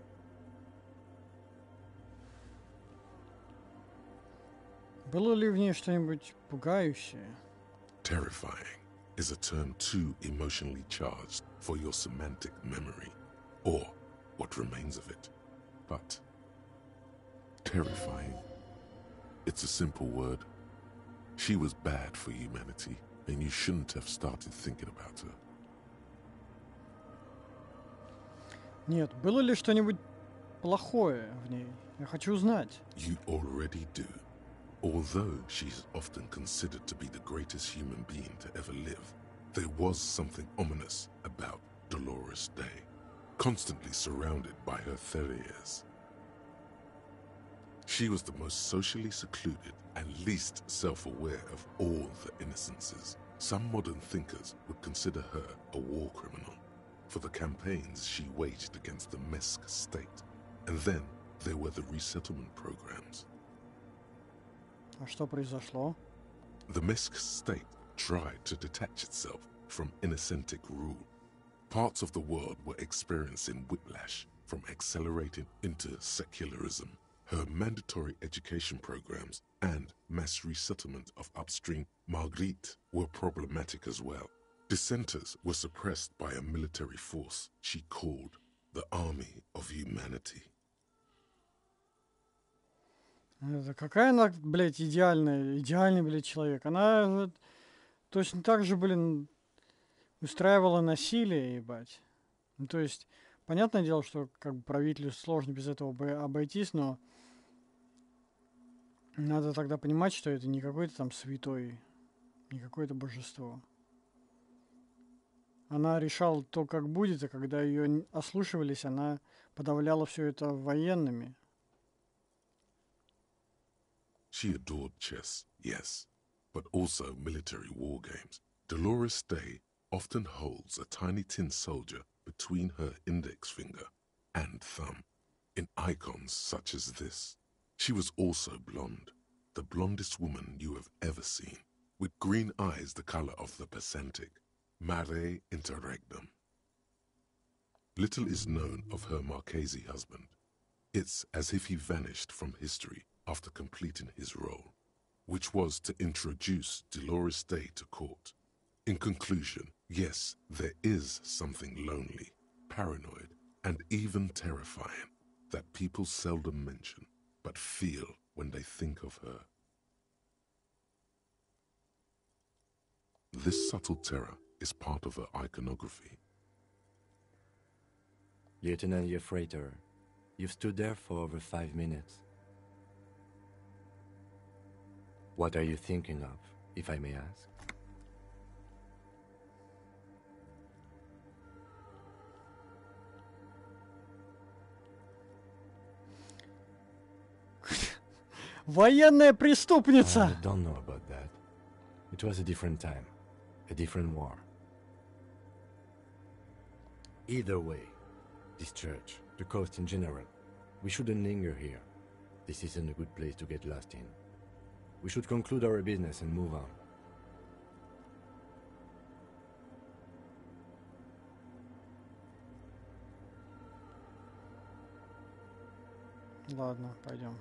Было ли в ней что-нибудь пугающее? Terrifying is a term too emotionally charged for your semantic memory, or what remains of it. But terrifying, it's a simple word. She was bad for humanity, and you shouldn't have started thinking about her. Нет, было ли что-нибудь плохое в ней? Я хочу знать. You already do. Although she is often considered to be the greatest human being to ever live, there was something ominous about Dolores Day, constantly surrounded by her Theriers. She was the most socially secluded and least self-aware of all the Innocences. Some modern thinkers would consider her a war criminal for the campaigns she waged against the Mesk state. And then there were the resettlement programs. А что произошло? The Mesk state tried to detach itself from inacentic rule. Parts of the world were experiencing whiplash from accelerating into secularism. Her mandatory education programs and mass resettlement of upstream Marguerite were problematic as well. Dissenters were suppressed by a military force she called the Army of Humanity. Это какая она, блядь, идеальный, блядь, человек. Она вот, точно так же, блин, устраивала насилие, ебать. Ну, то есть, понятное дело, что как бы правителю сложно без этого обойтись, но надо тогда понимать, что это не какой-то там святой, не какое-то божество. Она решала то, как будет, а когда ее ослушивались, она подавляла все это военными. She adored chess, yes, but also military war games. Dolores Day often holds a tiny tin soldier between her index finger and thumb in icons such as this. She was also blonde, the blondest woman you have ever seen, with green eyes the color of the Pacific, mare interregnum. Little is known of her Marchese husband. It's as if he vanished from history after completing his role, which was to introduce Dolores Day to court. In conclusion, yes, there is something lonely, paranoid, and even terrifying that people seldom mention, but feel when they think of her. This subtle terror is part of her iconography. Lieutenant Yefreiter, you've stood there for over 5 minutes. What are you thinking of, if I may ask? Военная преступница! I don't know about that. It was a different time, a different war. Either way, this church, the coast in general, we shouldn't linger here. This isn't a good place to get lost in. We should conclude our business and move on. Ладно, пойдем.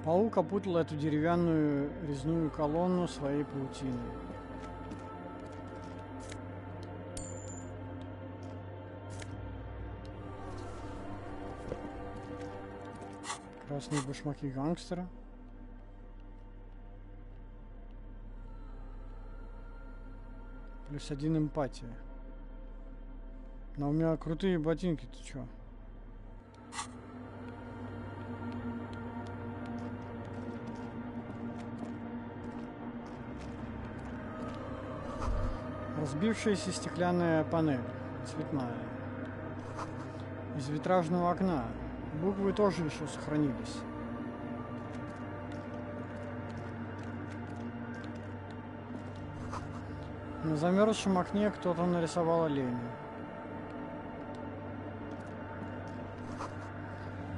Паук опутал эту деревянную резную колонну своей паутиной. Красные башмаки гангстера. +1 эмпатия. Но у меня крутые ботинки, ты чё? Разбившаяся стеклянная панель, цветная. Из витражного окна. Буквы тоже еще сохранились. На замерзшем окне кто-то нарисовал оленя.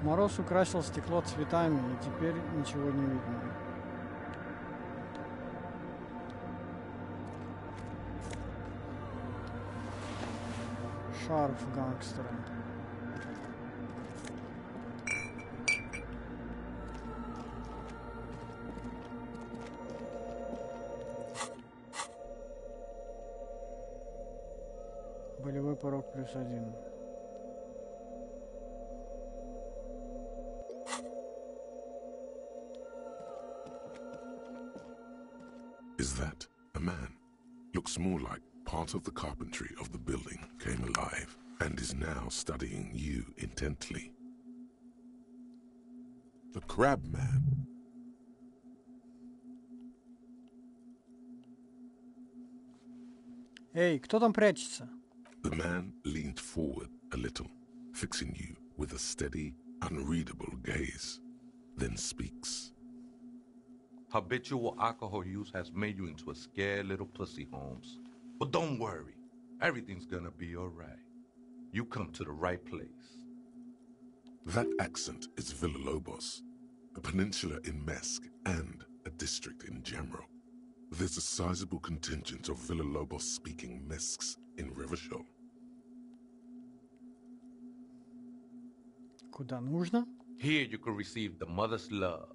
Мороз украсил стекло цветами, и теперь ничего не видно. Шарф гангстера. Болевой порог +1. Is that a man? Looks more like part of the carpentry of the building came alive and is now studying you intently. The Crab Man. Эй, кто там прячется? The man leaned forward a little, fixing you with a steady, unreadable gaze, then speaks. Habitual alcohol use has made you into a scared little pussy, Holmes. But don't worry. Everything's gonna be alright. You come to the right place. That accent is Villalobos, a peninsula in Mesk and a district in Jamrock. There's a sizable contingent of Villalobos-speaking Mesks in Rivershore. Куда нужно? Here you can receive the mother's love.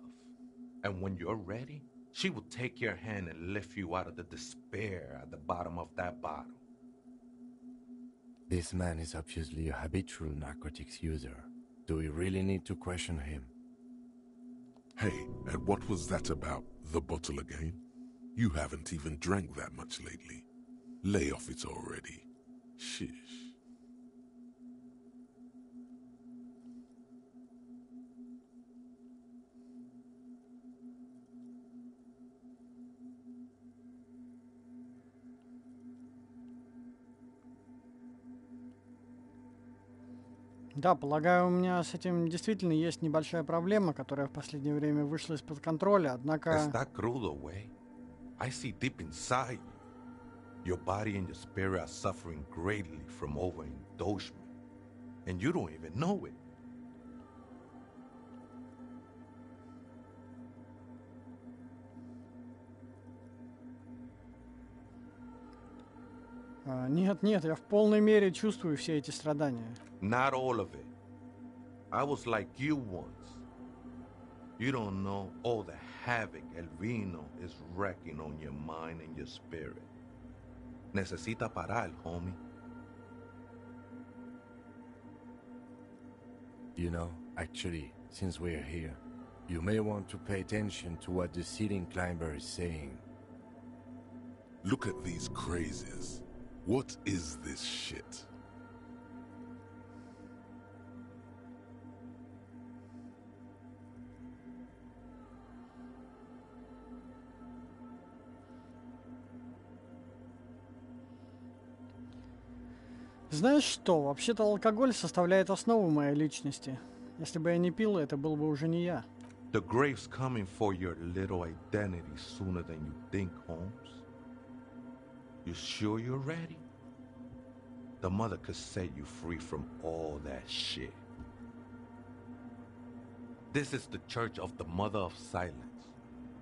And when you're ready, she will take your hand and lift you out of the despair at the bottom of that bottle. This man is obviously a habitual narcotics user. Do we really need to question him? Hey, and what was that about, the bottle again? You haven't even drank that much lately. Lay off it already. Shish. Да, полагаю, у меня с этим действительно есть небольшая проблема, которая в последнее время вышла из-под контроля, однако... Está crudo, güey. I see deep inside you. Your body and your spirit are suffering greatly from overindulgence. And you don't even know it. Нет, я в полной мере чувствую все эти страдания. Not all of it. I was like you once. You don't know all the havoc El Vino is wrecking on your mind and your spirit. Necesita parar, homie. You know, actually, since we're here, you may want to pay attention to what the ceiling climber is saying. Look at these crazies. What is this shit? Знаешь что, вообще-то алкоголь составляет основу моей личности. Если бы я не пил, это был бы уже не я. The grave's coming for your little identity sooner than you think, Holmes. You sure you're ready? The mother could set you free from all that shit. This is the Church of the Mother of Silence.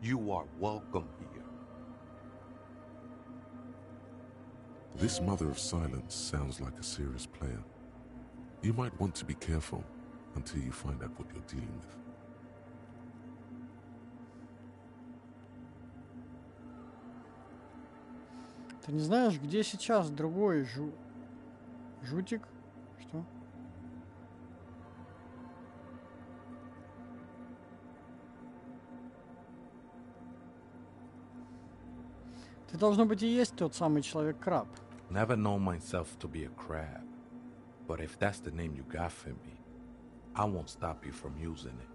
You are welcome here. This Mother of Silence sounds like a serious player. You might want to be careful until you find out what you're dealing with. Ты не знаешь, где сейчас другой жутик? Что? Ты, должно быть, и есть тот самый человек-краб. Never known myself to be a crab. But if that's the name you got for me, I won't stop you from using it.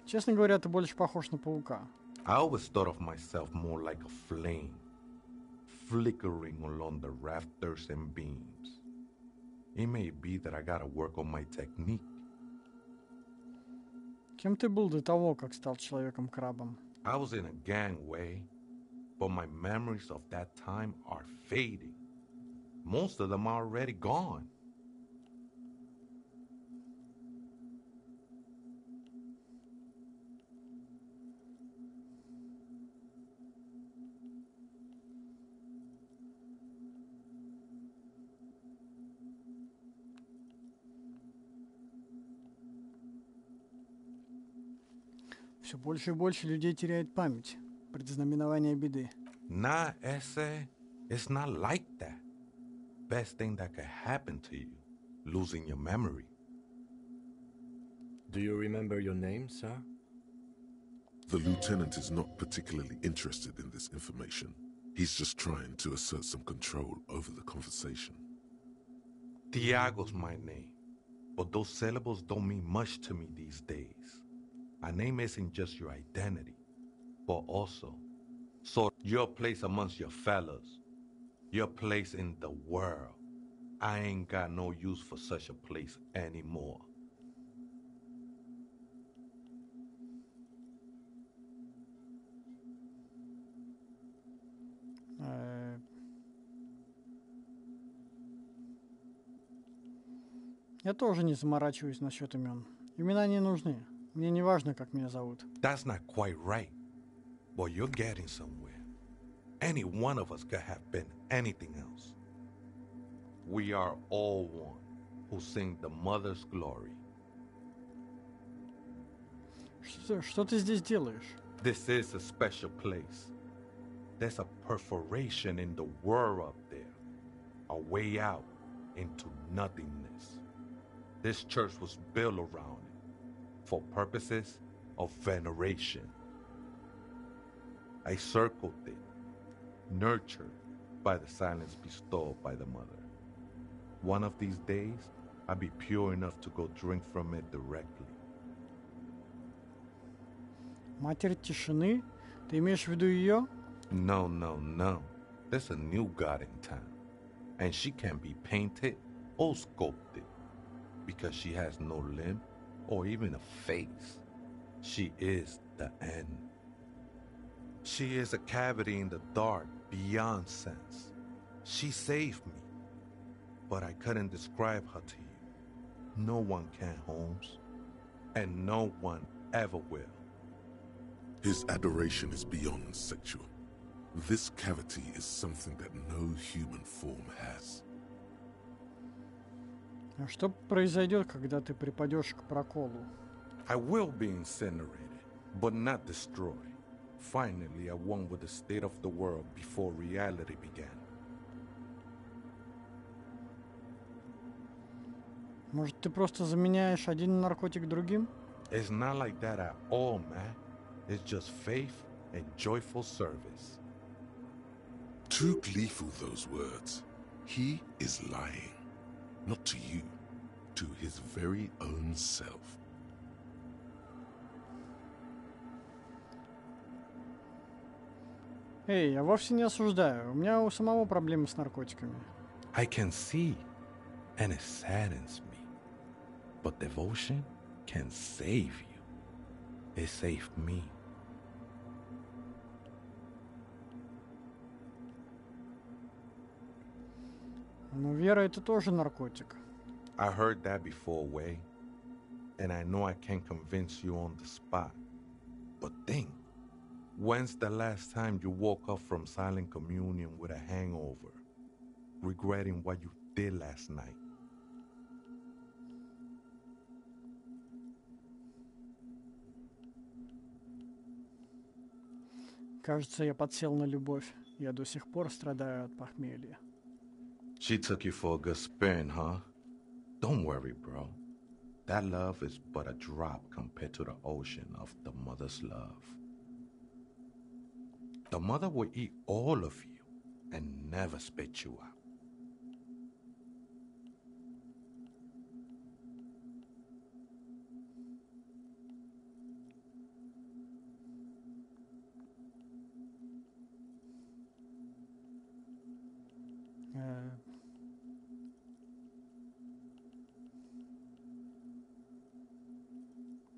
Честно говоря, ты больше похож на паука. I always thought of myself more like a flame, flickering along the rafters and beams. It may be that I gotta work on my technique. Кем ты был до того, как стал человеком-крабом? I was in a gangway, but my memories of that time are fading. Most of them are already gone. Все больше и больше людей теряет память. Предзнаменование беды. Nah, ese, it's not like that. Best thing that could happen to you, losing your memory. Do you remember your name, sir? The lieutenant is not particularly interested in this information. He's just trying to assert some control over the conversation. Tiago's my name, but those syllables don't mean much to me these days. A name isn't just your identity, but also your place amongst your fellas, your place in the world. I ain't got no use for such a place anymore. Я тоже не заморачиваюсь насчет имен. Имена не нужны. Мне не важно, как меня зовут. That's not quite right. But you're getting somewhere. Any one of us could have been anything else. We are all one who sing the mother's glory. Что ты здесь делаешь? This is a special place. There's a perforation in the world up there. A way out into nothingness. This church was built around it for purposes of veneration. I circled it, nurtured by the silence bestowed by the mother. One of these days, I'll be pure enough to go drink from it directly. Матерь тишины? Ты имеешь в виду ее? No, no, no. There's a new god in town. And she can be painted or sculpted. Because she has no limb or even a face. She is the end. She is a cavity in the dark beyond sense. She saved me. But I couldn't describe her to you. No one can, Holmes. And no one ever will. His adoration is beyond sexual. This cavity is something that no human form has. А что произойдет, когда ты припадешь к проколу? I will be incinerated, but not destroyed. Finally, I won with the state of the world before reality began. Может, ты просто заменяешь один наркотик другим? It's not like that at all, man. It's just faith and joyful service. Too gleeful, those words. He is lying. Not to you, to his very own self. Эй, я вовсе не осуждаю. У меня у самого проблемы с наркотиками. I can see, and it saddens me. But devotion can save you. It saved me. Но вера — это тоже наркотик. I heard that before, Way. And I know I can't convince you on the spot. But think, when's the last time you woke up from silent communion with a hangover, regretting what you did last night? Кажется, я подсел на любовь. Я до сих пор страдаю от похмелья. She took you for a good spin, huh? Don't worry, bro. That love is but a drop compared to the ocean of the mother's love. The mother will eat all of you and never spit you out.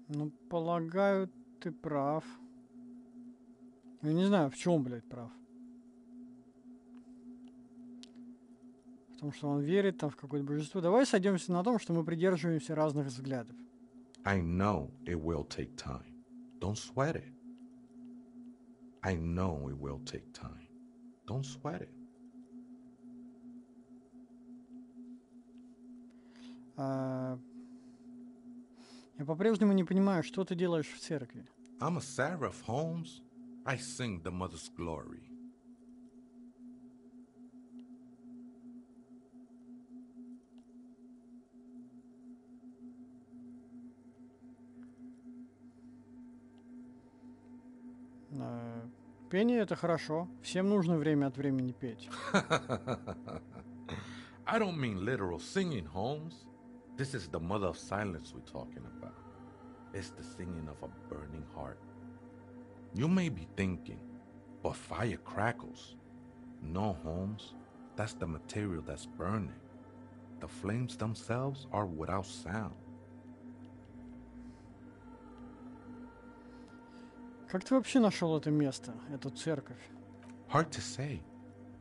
Ну, полагаю, ты прав. Я не знаю, в чем, блядь, прав. В том, что он верит там в какое-то божество. Давай сойдемся на том, что мы придерживаемся разных взглядов. I know it will take time. Don't sweat it. I know it will take time. Don't sweat it. Я по-прежнему не понимаю, что ты делаешь в церкви. I'm a seraph, Holmes. I sing the mother's glory. Пение — это хорошо. Всем нужно время от времени петь. I don't mean literal singing, Holmes. This is the mother of silence we're talking about. It's the singing of a burning heart. You may be thinking, but fire crackles. No, Holmes. That's the material that's burning. The flames themselves are without sound. Как ты вообще нашел это место, эту церковь? Hard to say.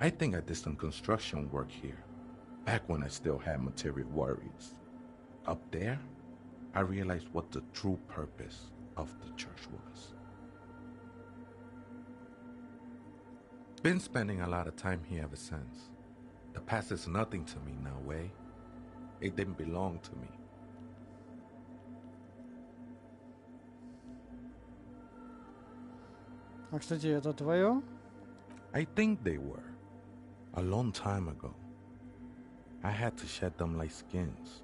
I think I did some construction work here, back when I still had material worries. up there, I realized what the true purpose of the church was. Been spending a lot of time here ever since. The past is nothing to me now, way. It didn't belong to me. А, кстати, это твое? I think they were. A long time ago. I had to shed them like skins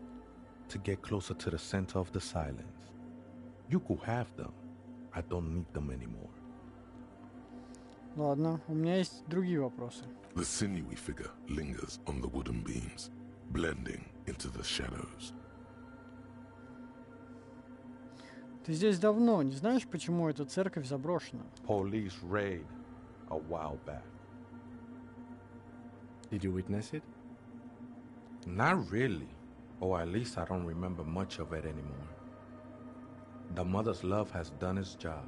to get closer to the center of the silence. You could have them. I don't need them anymore. Ладно, у меня есть другие вопросы. The sinewy figure lingers on the wooden beams, blending into the shadows. Ты здесь давно, не знаешь, почему эта церковь заброшена? Police raid a while back. Did you witness it? Not really, or at least I don't remember much of it anymore. The mother's love has done its job.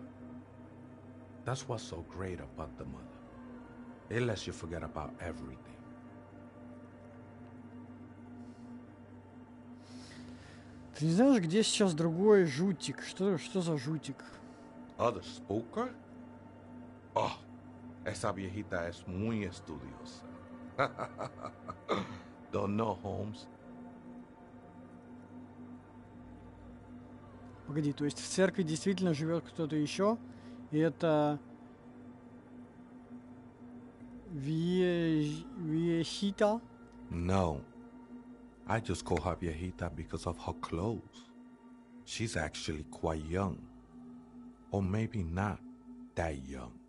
That's what's so great about the mother. It lets you forget about everything. Ты не знаешь, где сейчас другой жутик? Что за жутик? Other spooker? Oh, esa viejita es muy estudiosa. Don't know, Holmes. Погоди, то есть в церкви действительно живет кто-то еще? И это... Viejita? No. I just call her viejita because of her clothes. She's actually quite young. Or maybe not that young.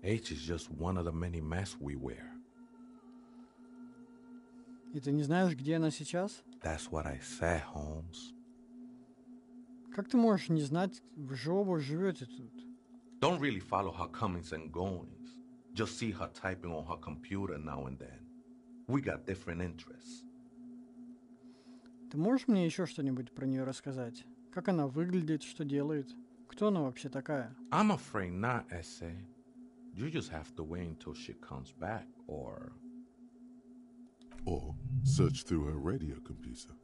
Age is just one of the many masks we wear. И ты не знаешь, где она сейчас? That's what I said, Holmes. Как ты можешь не знать, что вы живете тут? Don't really follow her comings and goings. Just see her typing on her computer now and then. We got different interests. Ты можешь мне еще что-нибудь про нее рассказать? Как она выглядит, что делает? Кто она вообще такая? I'm afraid not, Essay. You just have to wait until she comes back, or search through her radio computer.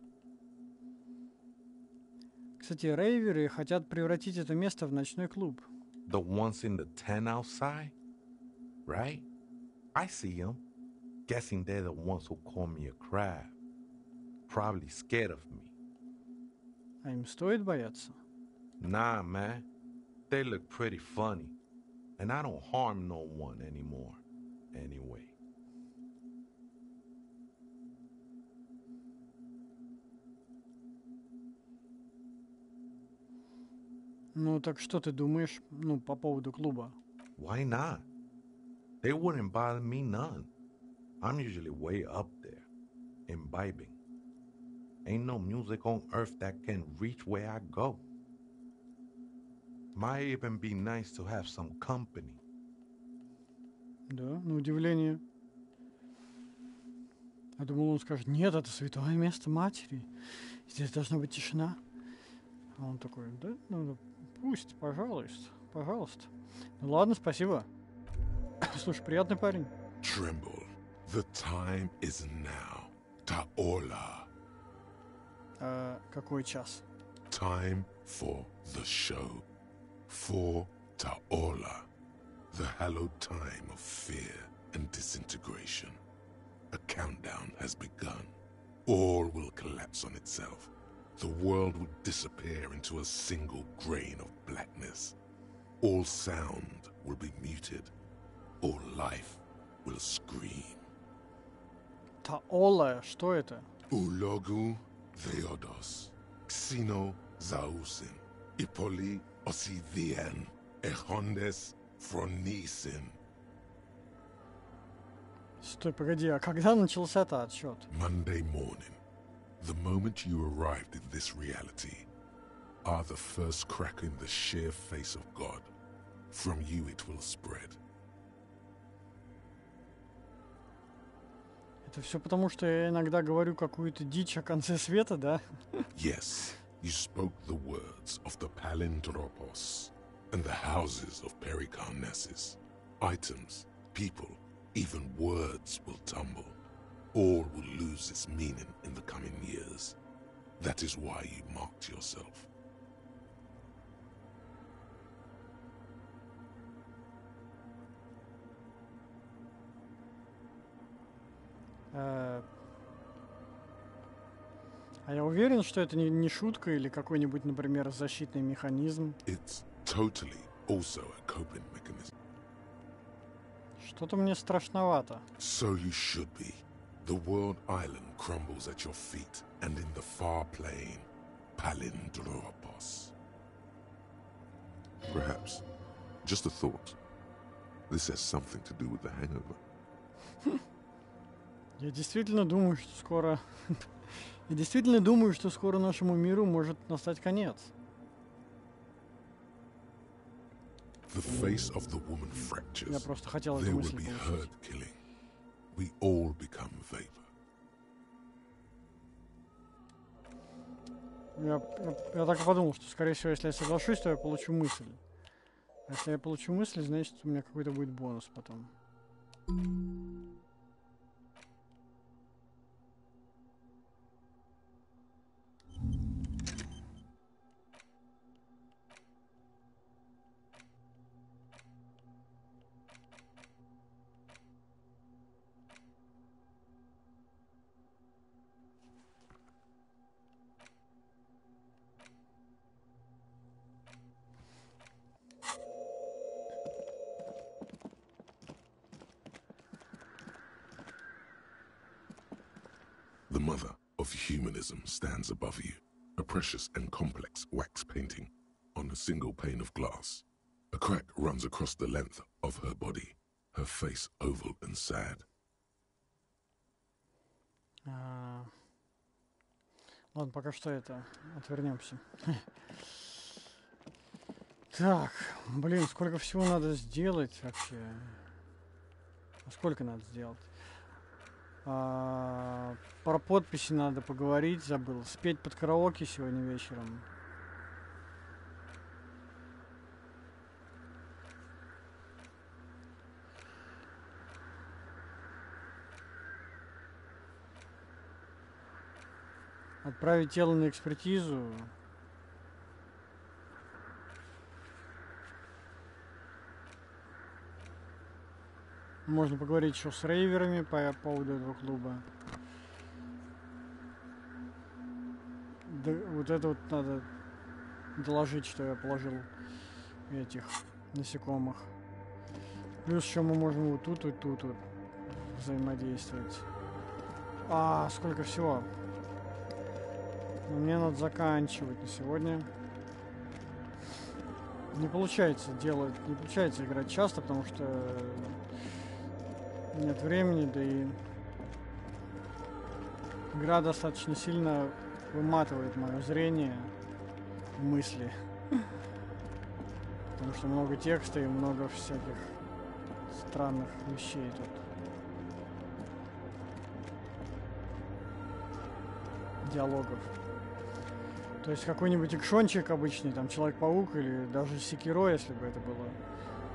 Кстати, рейверы хотят превратить это место в ночной клуб. the ones in the tent outside, right? I see them. Guessing they're the ones who call me a crab. Probably scared of me. А им стоит бояться? Nah, man. They look pretty funny. And I don't harm no one anymore. Anyway. Ну, так что ты думаешь, по поводу клуба? Why not? They wouldn't bother me none. I'm usually way up there, imbibing. Ain't no music on earth that can reach where I go. Might even be nice to have some company. Да, на удивление. Я думал, он скажет, нет, это святое место матери. Здесь должна быть тишина. А он такой, да, пусть, пожалуйста. Ну ладно, спасибо. Слушай, приятный парень. Tremble. The time is now. Ta'ola. Какой час? Time for the show. For Ta'ola. The hallowed time of fear and disintegration. A countdown has begun. All will collapse on itself. The world will disappear into a single grain of blackness. All sound will be muted. All life will scream. Таола, что это? Ulogu Theodos. Xino Zausin. Ipoli Osithian. Echondes Fronisin. Стой, погоди, а когда начался-то отсчет? Monday morning. The moment you arrived in this reality are the first crack in the sheer face of God. From you it will spread. Это все потому, что я иногда говорю какую-то дичь о конце света, да? Yes, you spoke the words of the Palindropos and the houses of Pericarnassus. Items, people, even words will tumble. All will lose its meaning in the coming years. That is why you marked yourself. А я уверен, что это не шутка или какой-нибудь, например, защитный механизм. It's totally also a coping mechanism. Что-то мне страшновато. So you should be. The world island crumbles at your feet, and in the far plain, Palindropos. Perhaps, just a thought. This has something to do with the hangover. Я действительно думаю, что скоро... Я действительно думаю, что скоро нашему миру может настать конец. The face of the woman fractures. Я просто хотел эту There will мысль be получить. herd killing. We all become vapor. Я так и подумал, что, скорее всего, если я соглашусь, то я получу мысль. А если я получу мысль, значит, у меня какой-то будет бонус потом. The mother of humanism stands above you, a precious and complex wax painting on a single pane of glass. A crack runs across the length of her body, her face oval and sad. Ладно, пока что это. Отвернемся. Так, блин, сколько всего надо сделать вообще? Сколько надо сделать? Про подписи надо поговорить, забыл. Спеть под караоке сегодня вечером. Отправить тело на экспертизу. Можно поговорить еще с рейверами по поводу этого клуба. Да, вот это вот надо доложить, что я положил этих насекомых. Плюс еще мы можем вот тут и тут вот взаимодействовать. Сколько всего. Но мне надо заканчивать на сегодня. Не получается делать, не получается играть часто, потому что нет времени, да и игра достаточно сильно выматывает мое зрение, мысли. Потому что много текста и много всяких странных вещей тут. Диалогов. То есть какой-нибудь экшончик обычный, там Человек-паук или даже Секиро, если бы это было.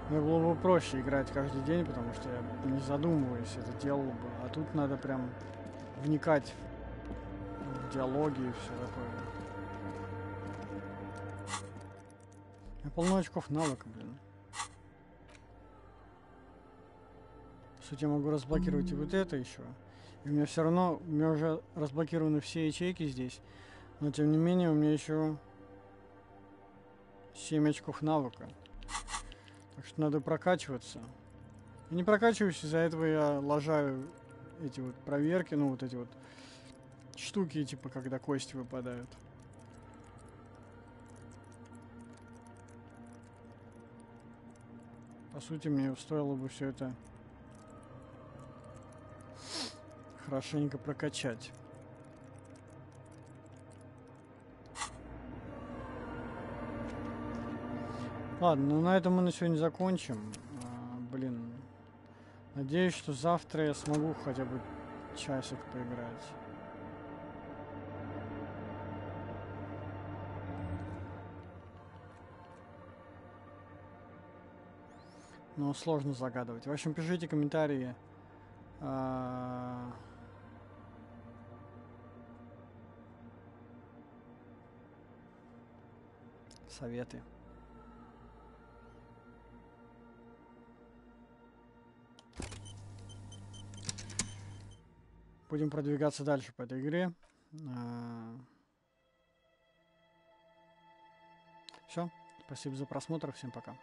Мне было бы проще играть каждый день, потому что я, не задумываясь, это делал бы. А тут надо прям вникать в диалоги и все такое. У меня полно очков навыка, блин. По сути, я могу разблокировать и вот это еще. И у меня все равно, у меня уже разблокированы все ячейки здесь. Но тем не менее у меня еще 7 очков навыка. Так что надо прокачиваться. И не прокачиваюсь, из-за этого я лажаю эти вот проверки, ну вот эти вот штуки, типа когда кости выпадают. По сути, мне стоило бы все это хорошенько прокачать. Ладно, ну на этом мы на сегодня закончим. Блин. Надеюсь, что завтра я смогу хотя бы часик поиграть. Но сложно загадывать. В общем, пишите комментарии. советы. Будем продвигаться дальше по этой игре. Все. Спасибо за просмотр. Всем пока.